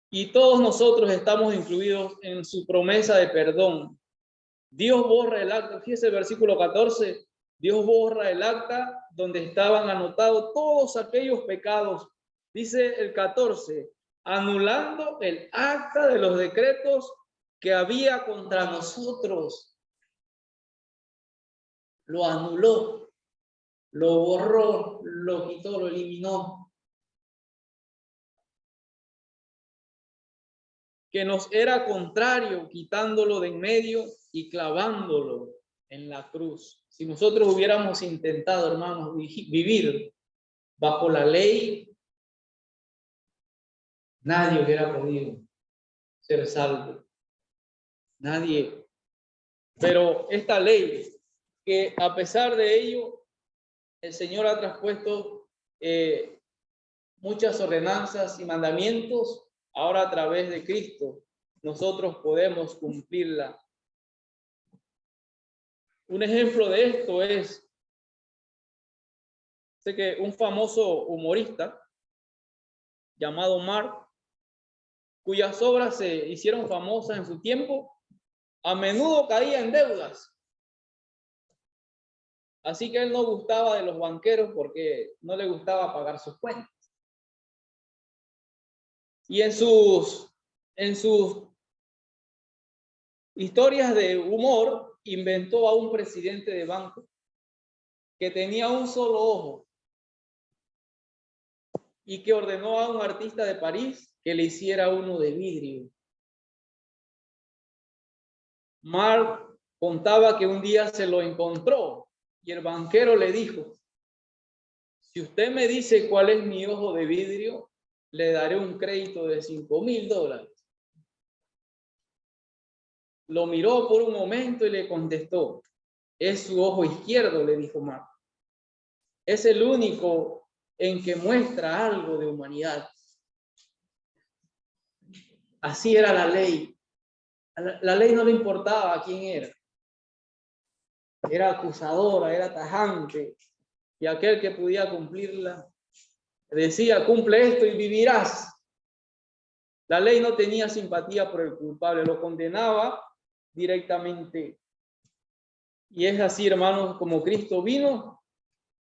Y todos nosotros estamos incluidos en su promesa de perdón. Dios borra el acta. Fíjese el versículo 14. Dios borra el acta donde estaban anotados todos aquellos pecados. Dice el 14, anulando el acta de los decretos que había contra nosotros. Lo anuló, lo borró, lo quitó, lo eliminó. Que nos era contrario, quitándolo de en medio y clavándolo en la cruz. Si nosotros hubiéramos intentado, hermanos, vivir bajo la ley, nadie hubiera podido ser salvo. Nadie. Pero esta ley, que a pesar de ello, el Señor ha traspuesto muchas ordenanzas y mandamientos, ahora a través de Cristo, nosotros podemos cumplirla. Un ejemplo de esto es, sé que un famoso humorista llamado Mark, cuyas obras se hicieron famosas en su tiempo, a menudo caía en deudas. Así que él no gustaba de los banqueros porque no le gustaba pagar sus cuentas. Y en sus historias de humor, inventó a un presidente de banco que tenía un solo ojo y que ordenó a un artista de París que le hiciera uno de vidrio. Mark contaba que un día se lo encontró y el banquero le dijo, si usted me dice cuál es mi ojo de vidrio, le daré un crédito de $5,000. Lo miró por un momento y le contestó, es su ojo izquierdo, le dijo Mark. Es el único en que muestra algo de humanidad. Así era la ley. La ley no le importaba quién era. Era acusadora, era tajante. Y aquel que podía cumplirla decía, cumple esto y vivirás. La ley no tenía simpatía por el culpable, lo condenaba directamente. Y es así, hermanos, como Cristo vino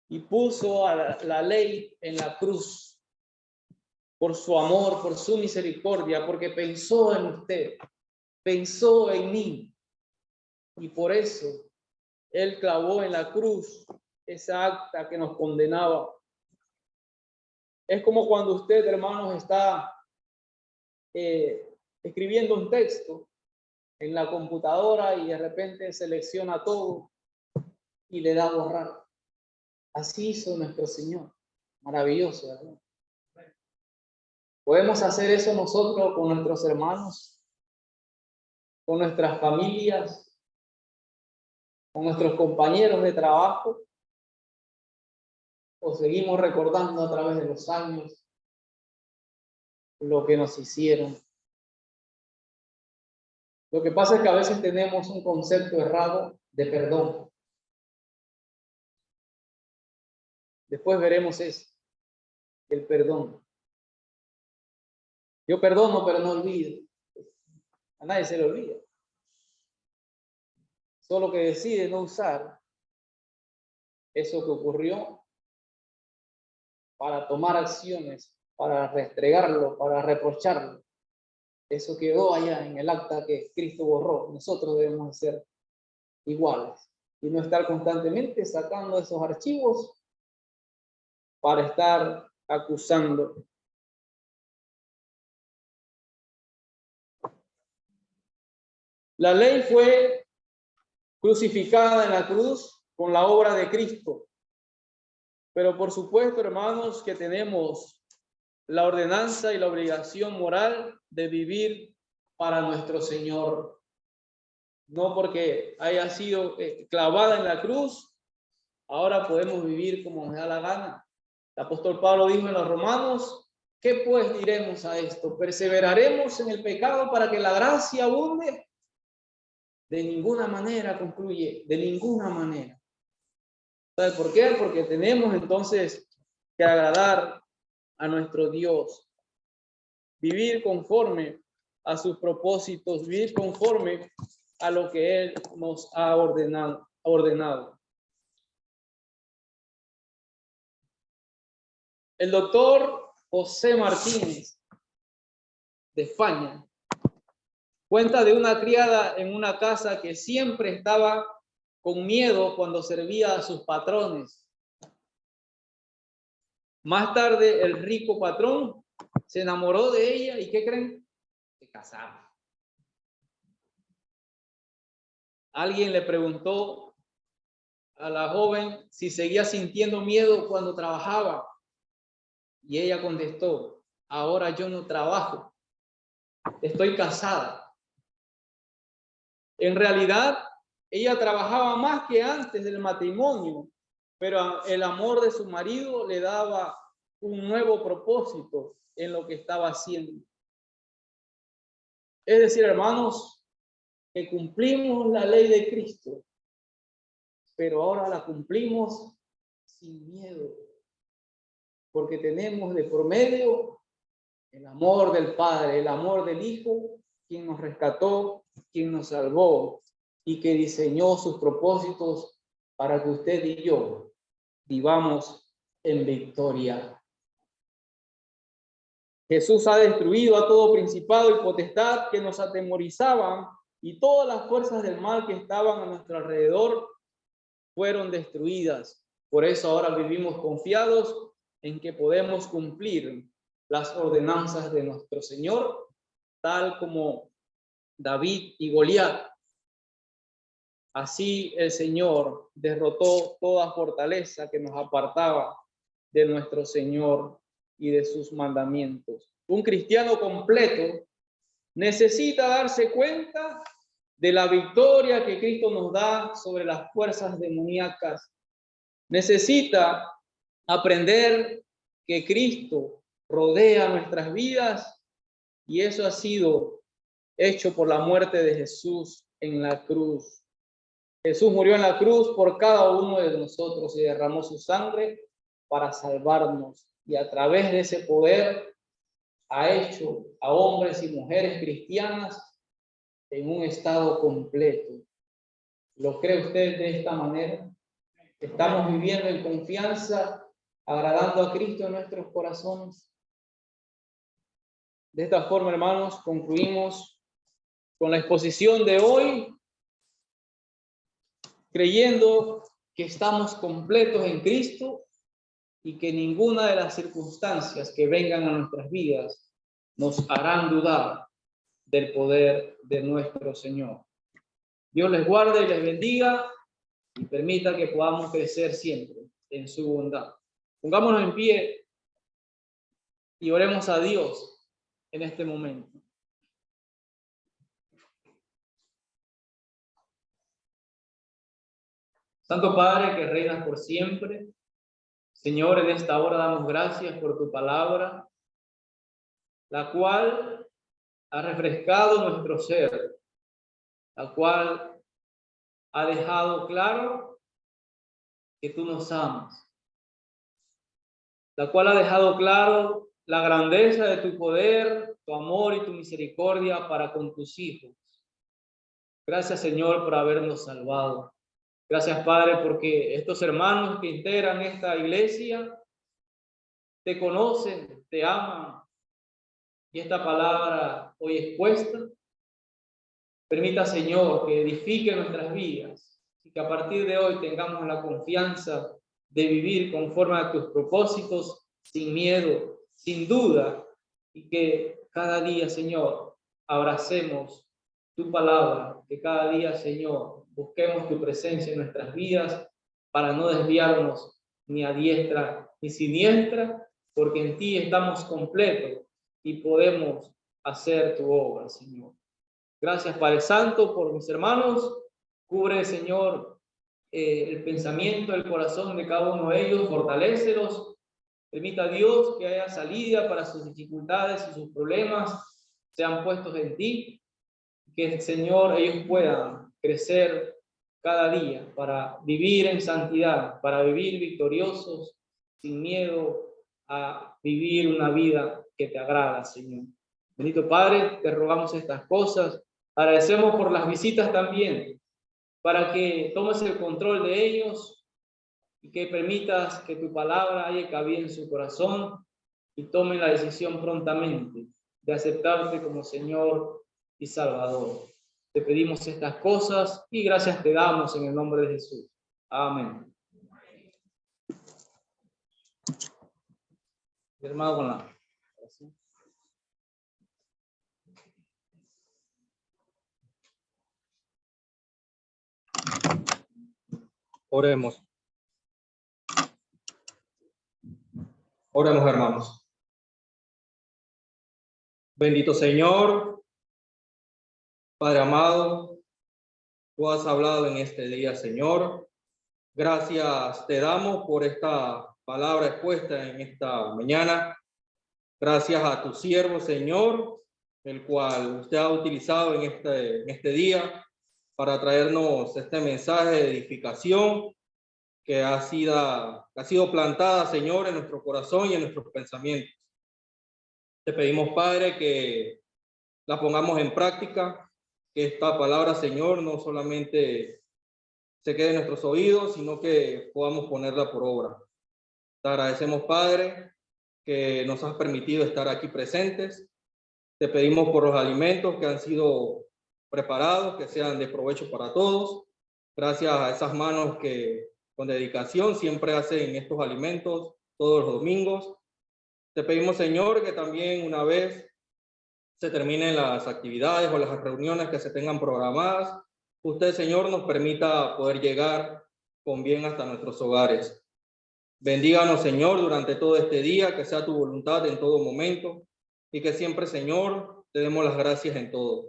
y puso a la ley en la cruz por su amor, por su misericordia, porque pensó en usted, pensó en mí. Y por eso Él clavó en la cruz esa acta que nos condenaba. Es como cuando usted, hermanos, está escribiendo un texto en la computadora y de repente selecciona todo y le da a borrar. Así hizo nuestro Señor. Maravilloso, ¿verdad? Podemos hacer eso nosotros con nuestros hermanos, con nuestras familias, con nuestros compañeros de trabajo, o seguimos recordando a través de los años lo que nos hicieron. Lo que pasa es que a veces tenemos un concepto errado de perdón. Después veremos eso, el perdón. Yo perdono, pero no olvido. A nadie se le olvida. Solo que decide no usar eso que ocurrió para tomar acciones, para restregarlo, para reprocharlo. Eso quedó allá en el acta que Cristo borró. Nosotros debemos ser iguales y no estar constantemente sacando esos archivos para estar acusando. La ley fue crucificada en la cruz con la obra de Cristo. Pero por supuesto, hermanos, que tenemos la ordenanza y la obligación moral de vivir para nuestro Señor. No porque haya sido clavada en la cruz, ahora podemos vivir como nos da la gana. El apóstol Pablo dijo en los Romanos: ¿qué pues diremos a esto? ¿Perseveraremos en el pecado para que la gracia abunde? De ninguna manera, concluye, de ninguna manera. ¿Sabe por qué? Porque tenemos entonces que agradar a nuestro Dios, vivir conforme a sus propósitos, vivir conforme a lo que Él nos ha ordenado. El doctor José Martínez, de España, cuenta de una criada en una casa que siempre estaba con miedo cuando servía a sus patrones. Más tarde, el rico patrón se enamoró de ella y ¿qué creen? Se casaron. Alguien le preguntó a la joven si seguía sintiendo miedo cuando trabajaba y ella contestó: ahora yo no trabajo, estoy casada. En realidad, ella trabajaba más que antes del matrimonio, pero el amor de su marido le daba un nuevo propósito en lo que estaba haciendo. Es decir, hermanos, que cumplimos la ley de Cristo, pero ahora la cumplimos sin miedo, porque tenemos de por medio el amor del Padre, el amor del Hijo, quien nos rescató, quien nos salvó y que diseñó sus propósitos para que usted y yo vivamos en victoria. Jesús ha destruido a todo principado y potestad que nos atemorizaban, y todas las fuerzas del mal que estaban a nuestro alrededor fueron destruidas. Por eso ahora vivimos confiados en que podemos cumplir las ordenanzas de nuestro Señor, tal como David y Goliat. Así el Señor derrotó toda fortaleza que nos apartaba de nuestro Señor y de sus mandamientos. Un cristiano completo necesita darse cuenta de la victoria que Cristo nos da sobre las fuerzas demoníacas. Necesita aprender que Cristo rodea nuestras vidas y eso ha sido hecho por la muerte de Jesús en la cruz. Jesús murió en la cruz por cada uno de nosotros y derramó su sangre para salvarnos. Y a través de ese poder ha hecho a hombres y mujeres cristianas en un estado completo. ¿Lo cree usted de esta manera? ¿Estamos viviendo en confianza, agradando a Cristo en nuestros corazones? De esta forma, hermanos, concluimos con la exposición de hoy, creyendo que estamos completos en Cristo y que ninguna de las circunstancias que vengan a nuestras vidas nos harán dudar del poder de nuestro Señor. Dios les guarde y les bendiga y permita que podamos crecer siempre en su bondad. Pongámonos en pie y oremos a Dios en este momento. Santo Padre que reinas por siempre, Señor, en esta hora damos gracias por tu palabra, la cual ha refrescado nuestro ser, la cual ha dejado claro que tú nos amas, la cual ha dejado claro la grandeza de tu poder, tu amor y tu misericordia para con tus hijos. Gracias, Señor, por habernos salvado. Gracias, Padre, porque estos hermanos que integran esta iglesia te conocen, te aman, y esta palabra hoy expuesta permita, Señor, que edifique nuestras vidas y que a partir de hoy tengamos la confianza de vivir conforme a tus propósitos, sin miedo, sin duda, y que cada día, Señor, abracemos tu palabra, que cada día, Señor, busquemos tu presencia en nuestras vidas para no desviarnos ni a diestra ni siniestra, porque en ti estamos completos y podemos hacer tu obra, Señor. Gracias, Padre Santo, por mis hermanos. Cubre, Señor, el pensamiento, el corazón de cada uno de ellos, fortalécelos. Permita a Dios que haya salida para sus dificultades y sus problemas sean puestos en ti, que, Señor, ellos puedan crecer cada día para vivir en santidad, para vivir victoriosos, sin miedo a vivir una vida que te agrada, Señor. Bendito Padre, te rogamos estas cosas. Agradecemos por las visitas también, para que tomes el control de ellos y que permitas que tu palabra haya cabida en su corazón y tomen la decisión prontamente de aceptarte como Señor y Salvador. Te pedimos estas cosas y gracias te damos en el nombre de Jesús. Amén. Hermano, con la... Oremos. Oremos, hermanos. Bendito Señor, Padre amado, tú has hablado en este día, Señor. Gracias te damos por esta palabra expuesta en esta mañana. Gracias a tu siervo, Señor, el cual usted ha utilizado en este día para traernos este mensaje de edificación que ha sido plantada, Señor, en nuestro corazón y en nuestros pensamientos. Te pedimos, Padre, que la pongamos en práctica, que esta palabra, Señor, no solamente se quede en nuestros oídos, sino que podamos ponerla por obra. Te agradecemos, Padre, que nos has permitido estar aquí presentes. Te pedimos por los alimentos que han sido preparados, que sean de provecho para todos. Gracias a esas manos que con dedicación siempre hacen estos alimentos todos los domingos. Te pedimos, Señor, que también una vez se terminen las actividades o las reuniones que se tengan programadas, usted, Señor, nos permita poder llegar con bien hasta nuestros hogares. Bendíganos, Señor, durante todo este día, que sea tu voluntad en todo momento y que siempre, Señor, te demos las gracias en todo.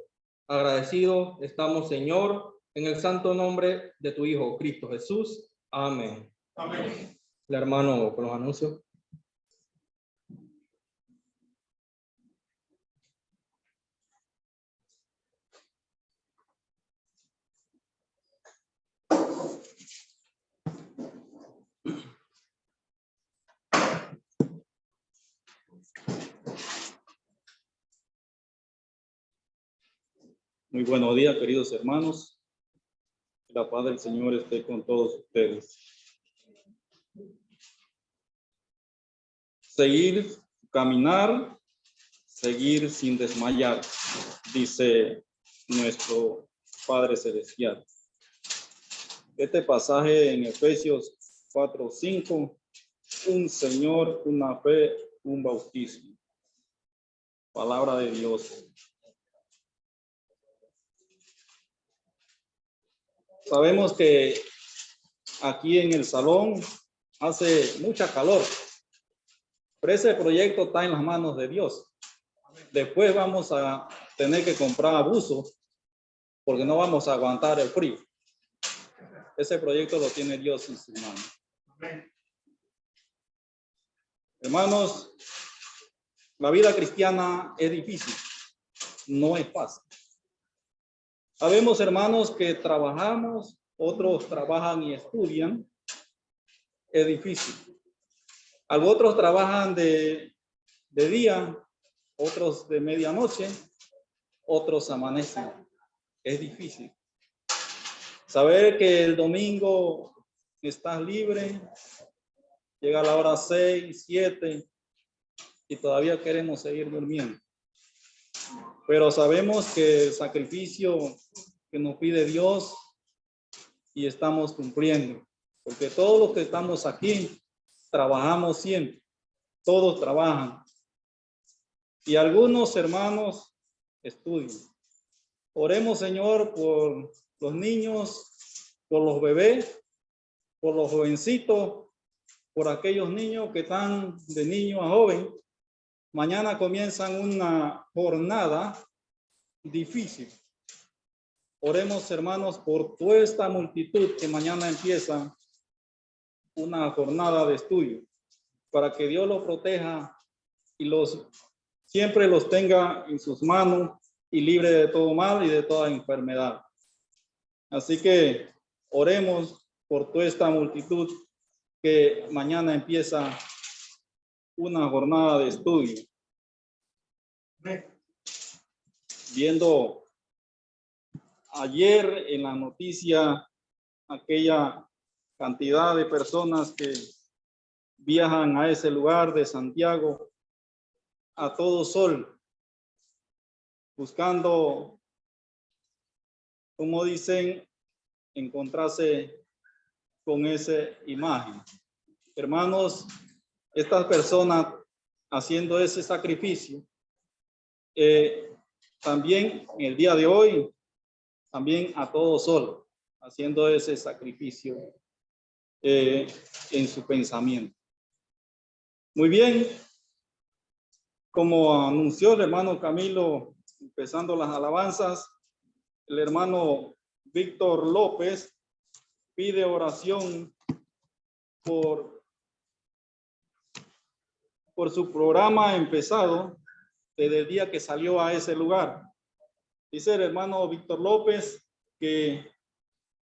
Agradecidos estamos, Señor, en el santo nombre de tu Hijo, Cristo Jesús. Amén. Amén. El hermano con los anuncios. Muy buenos días, queridos hermanos. Que la paz del Señor esté con todos ustedes. Seguir, caminar, seguir sin desmayar, dice nuestro Padre Celestial. Este pasaje en Efesios 4:5, un Señor, una fe, un bautismo. Palabra de Dios. Sabemos que aquí en el salón hace mucha calor, pero ese proyecto está en las manos de Dios. Después vamos a tener que comprar abuso porque no vamos a aguantar el frío. Ese proyecto lo tiene Dios en sus manos. Hermanos, la vida cristiana es difícil, no es fácil. Sabemos, hermanos, que trabajamos, otros trabajan y estudian. Es difícil. Otros trabajan de día, otros de medianoche, otros amanecen. Es difícil. Saber que el domingo estás libre, llega la hora 6, 7 y todavía queremos seguir durmiendo. Pero sabemos que el sacrificio que nos pide Dios y estamos cumpliendo. Porque todos los que estamos aquí trabajamos siempre. Todos trabajan. Y algunos hermanos estudian. Oremos, Señor, por los niños, por los bebés, por los jovencitos, por aquellos niños que están de niño a joven. Mañana comienzan una jornada difícil. Oremos, hermanos, por toda esta multitud que mañana empieza una jornada de estudio, para que Dios los proteja y siempre los tenga en sus manos y libre de todo mal y de toda enfermedad. Así que oremos por toda esta multitud que mañana empieza una jornada de estudio. Viendo ayer en la noticia aquella cantidad de personas que viajan a ese lugar de Santiago a todo sol, buscando, como dicen, encontrarse con esa imagen. Hermanos, estas personas haciendo ese sacrificio, también en el día de hoy, también a todo sol, haciendo ese sacrificio en su pensamiento. Muy bien, como anunció el hermano Camilo, empezando las alabanzas, el hermano Víctor López pide oración por su programa empezado desde el día que salió a ese lugar. Dice el hermano Víctor López que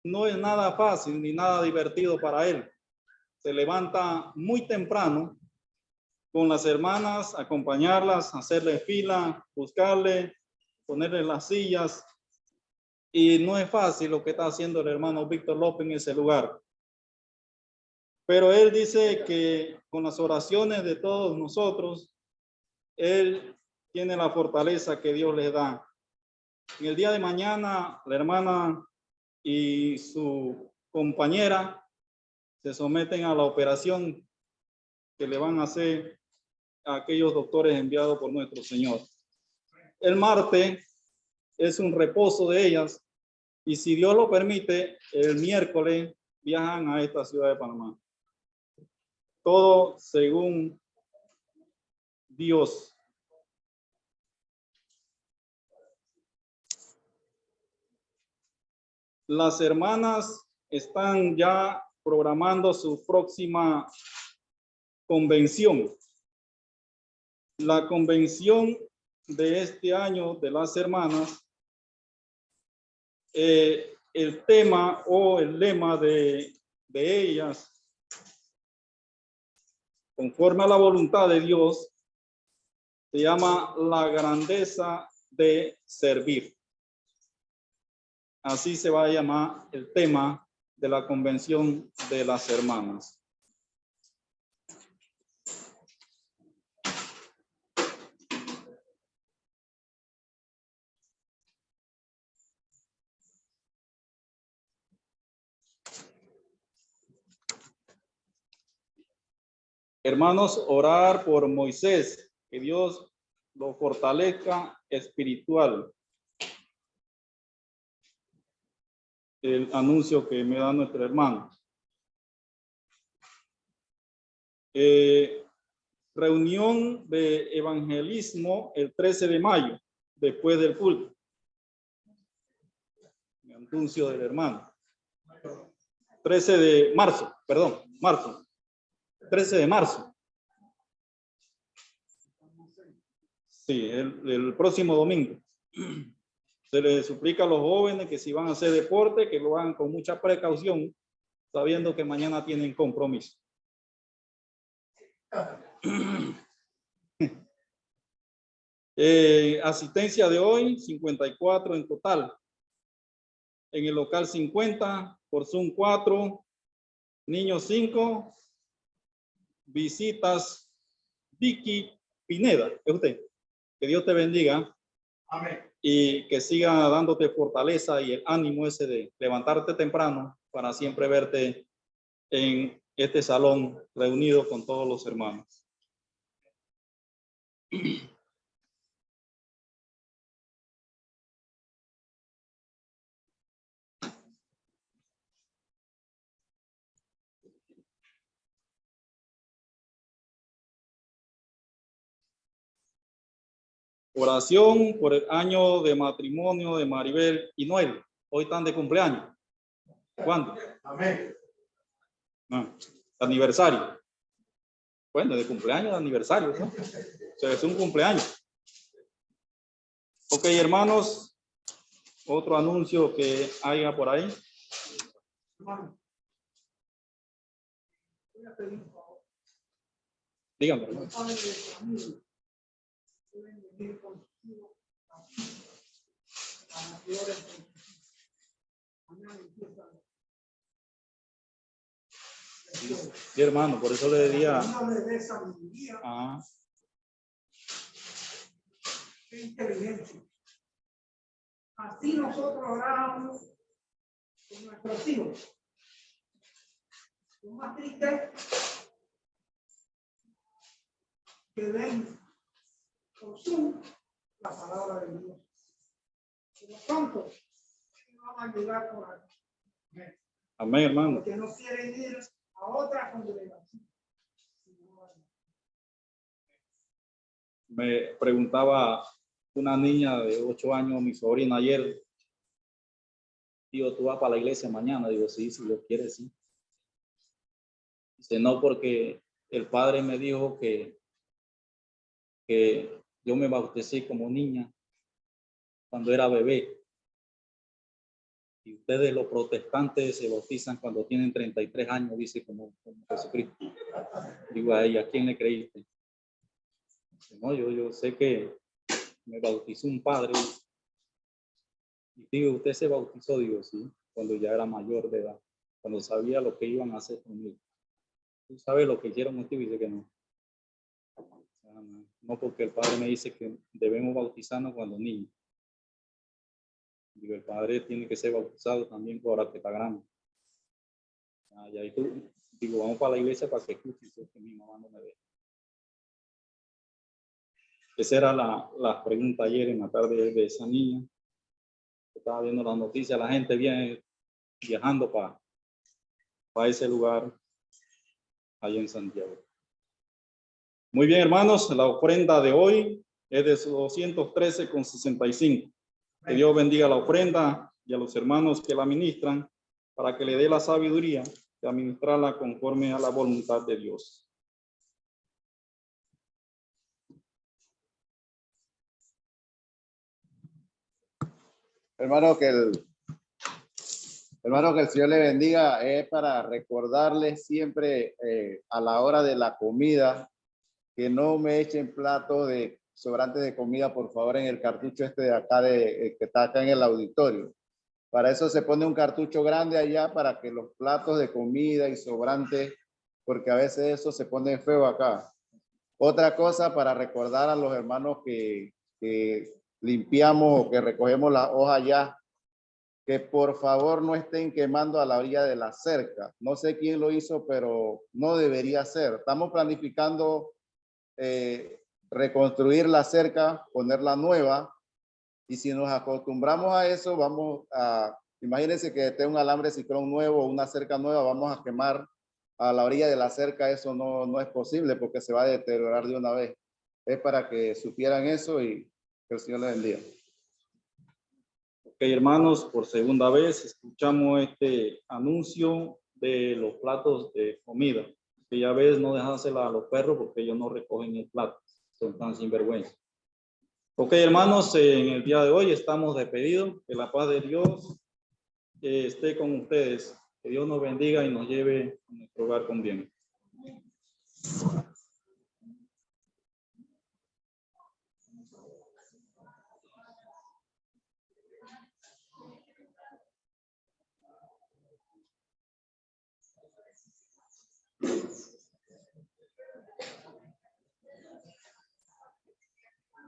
no es nada fácil ni nada divertido para él. Se levanta muy temprano con las hermanas, acompañarlas, hacerle fila, buscarle, ponerle las sillas. Y no es fácil lo que está haciendo el hermano Víctor López en ese lugar. Pero él dice que con las oraciones de todos nosotros, él tiene la fortaleza que Dios le da. En el día de mañana, la hermana y su compañera se someten a la operación que le van a hacer a aquellos doctores enviados por nuestro Señor. El martes es un reposo de ellas y si Dios lo permite, el miércoles viajan a esta ciudad de Panamá. Todo según Dios. Las hermanas están ya programando su próxima convención. La convención de este año de las hermanas, el tema o el lema de ellas, conforme a la voluntad de Dios, se llama la grandeza de servir. Así se va a llamar el tema de la convención de las hermanas. Hermanos, orar por Moisés, que Dios lo fortalezca espiritual. El anuncio que me da nuestro hermano. Reunión de evangelismo el 13 de mayo, después del culto. El anuncio del hermano. 13 de marzo, perdón, marzo. 13 de marzo. Sí, el próximo domingo. Se les suplica a los jóvenes que si van a hacer deporte, que lo hagan con mucha precaución, sabiendo que mañana tienen compromiso. Asistencia de hoy, 54 en total. En el local 50, por Zoom 4, niños 5, visitas Vicky Pineda, es usted. Que Dios te bendiga. Amén. Y que siga dándote fortaleza y el ánimo ese de levantarte temprano para siempre verte en este salón reunido con todos los hermanos. Oración por el año de matrimonio de Maribel y Noel. Hoy están de cumpleaños. ¿Cuándo? Amén. No, aniversario. Bueno, de cumpleaños, de aniversario, ¿no? O sea, es un cumpleaños. Ok, hermanos, otro anuncio que haya por ahí. Hermano, voy a pedir un favor. Díganme. Los padres de familia deben venir con sus hijos aquí para que oren por sus hijos. Mañana empieza la escuela. Sí, hermano, por eso le diría. No le dé sabiduría. Ah, Qué inteligente. Así nosotros orábamos con nuestros hijos. Lo más triste que ven por Zoom la palabra de Dios. Por lo pronto, no van a llegar por aquí. amén, hermano. Porque no quieren ir a otra congregación. Me preguntaba una niña de 8 años, mi sobrina ayer. Digo, ¿tú vas para la iglesia mañana? Digo, sí, si lo quieres, sí. Dice, no, porque el padre me dijo que yo me bauticé como niña cuando era bebé. Y ustedes los protestantes se bautizan cuando tienen 33 años, dice, como Jesucristo. Digo a ella, ¿a quién le creíste? Dice, no, yo sé que me bautizó un padre. Y digo, ¿usted se bautizó? Digo, sí, cuando ya era mayor de edad, cuando sabía lo que iban a hacer conmigo. ¿Tú sabes lo que hicieron contigo? Dice que no. No, porque el padre me dice que debemos bautizarnos cuando niños. Digo, el padre tiene que ser bautizado también ahora que está grande. Y ahí tú, digo, vamos para la iglesia para que escuches, porque mi mamá no me ve. Esa era la pregunta ayer en la tarde de esa niña. Estaba viendo las noticias, la gente viene viajando para ese lugar allá en Santiago. Muy bien, hermanos, la ofrenda de hoy es de 213,65. Que Dios bendiga la ofrenda y a los hermanos que la ministran para que le dé la sabiduría de administrarla conforme a la voluntad de Dios. Hermano, que el Señor le bendiga. Es para recordarles siempre a la hora de la comida que no me echen plato de sobrantes de comida, por favor, en el cartucho este de acá, que está acá en el auditorio. Para eso se pone un cartucho grande allá para que los platos de comida y sobrantes, porque a veces eso se pone feo acá. Otra cosa para recordar a los hermanos que limpiamos o que recogemos la hoja ya, que por favor no estén quemando a la orilla de la cerca. No sé quién lo hizo, pero no debería ser. Estamos planificando reconstruir la cerca, ponerla nueva, y si nos acostumbramos a eso, vamos a, imagínense que esté un alambre ciclón nuevo, una cerca nueva, vamos a quemar a la orilla de la cerca. Eso no es posible porque se va a deteriorar de una vez. Es para que supieran eso y que el Señor les bendiga. Ok, hermanos, por segunda vez escuchamos este anuncio de los platos de comida. Que ya ves, no dejársela a los perros porque ellos no recogen el plato. Son tan sinvergüenza. Ok, hermanos, en el día de hoy estamos despedidos. Que la paz de Dios esté con ustedes. Que Dios nos bendiga y nos lleve a nuestro hogar con bien.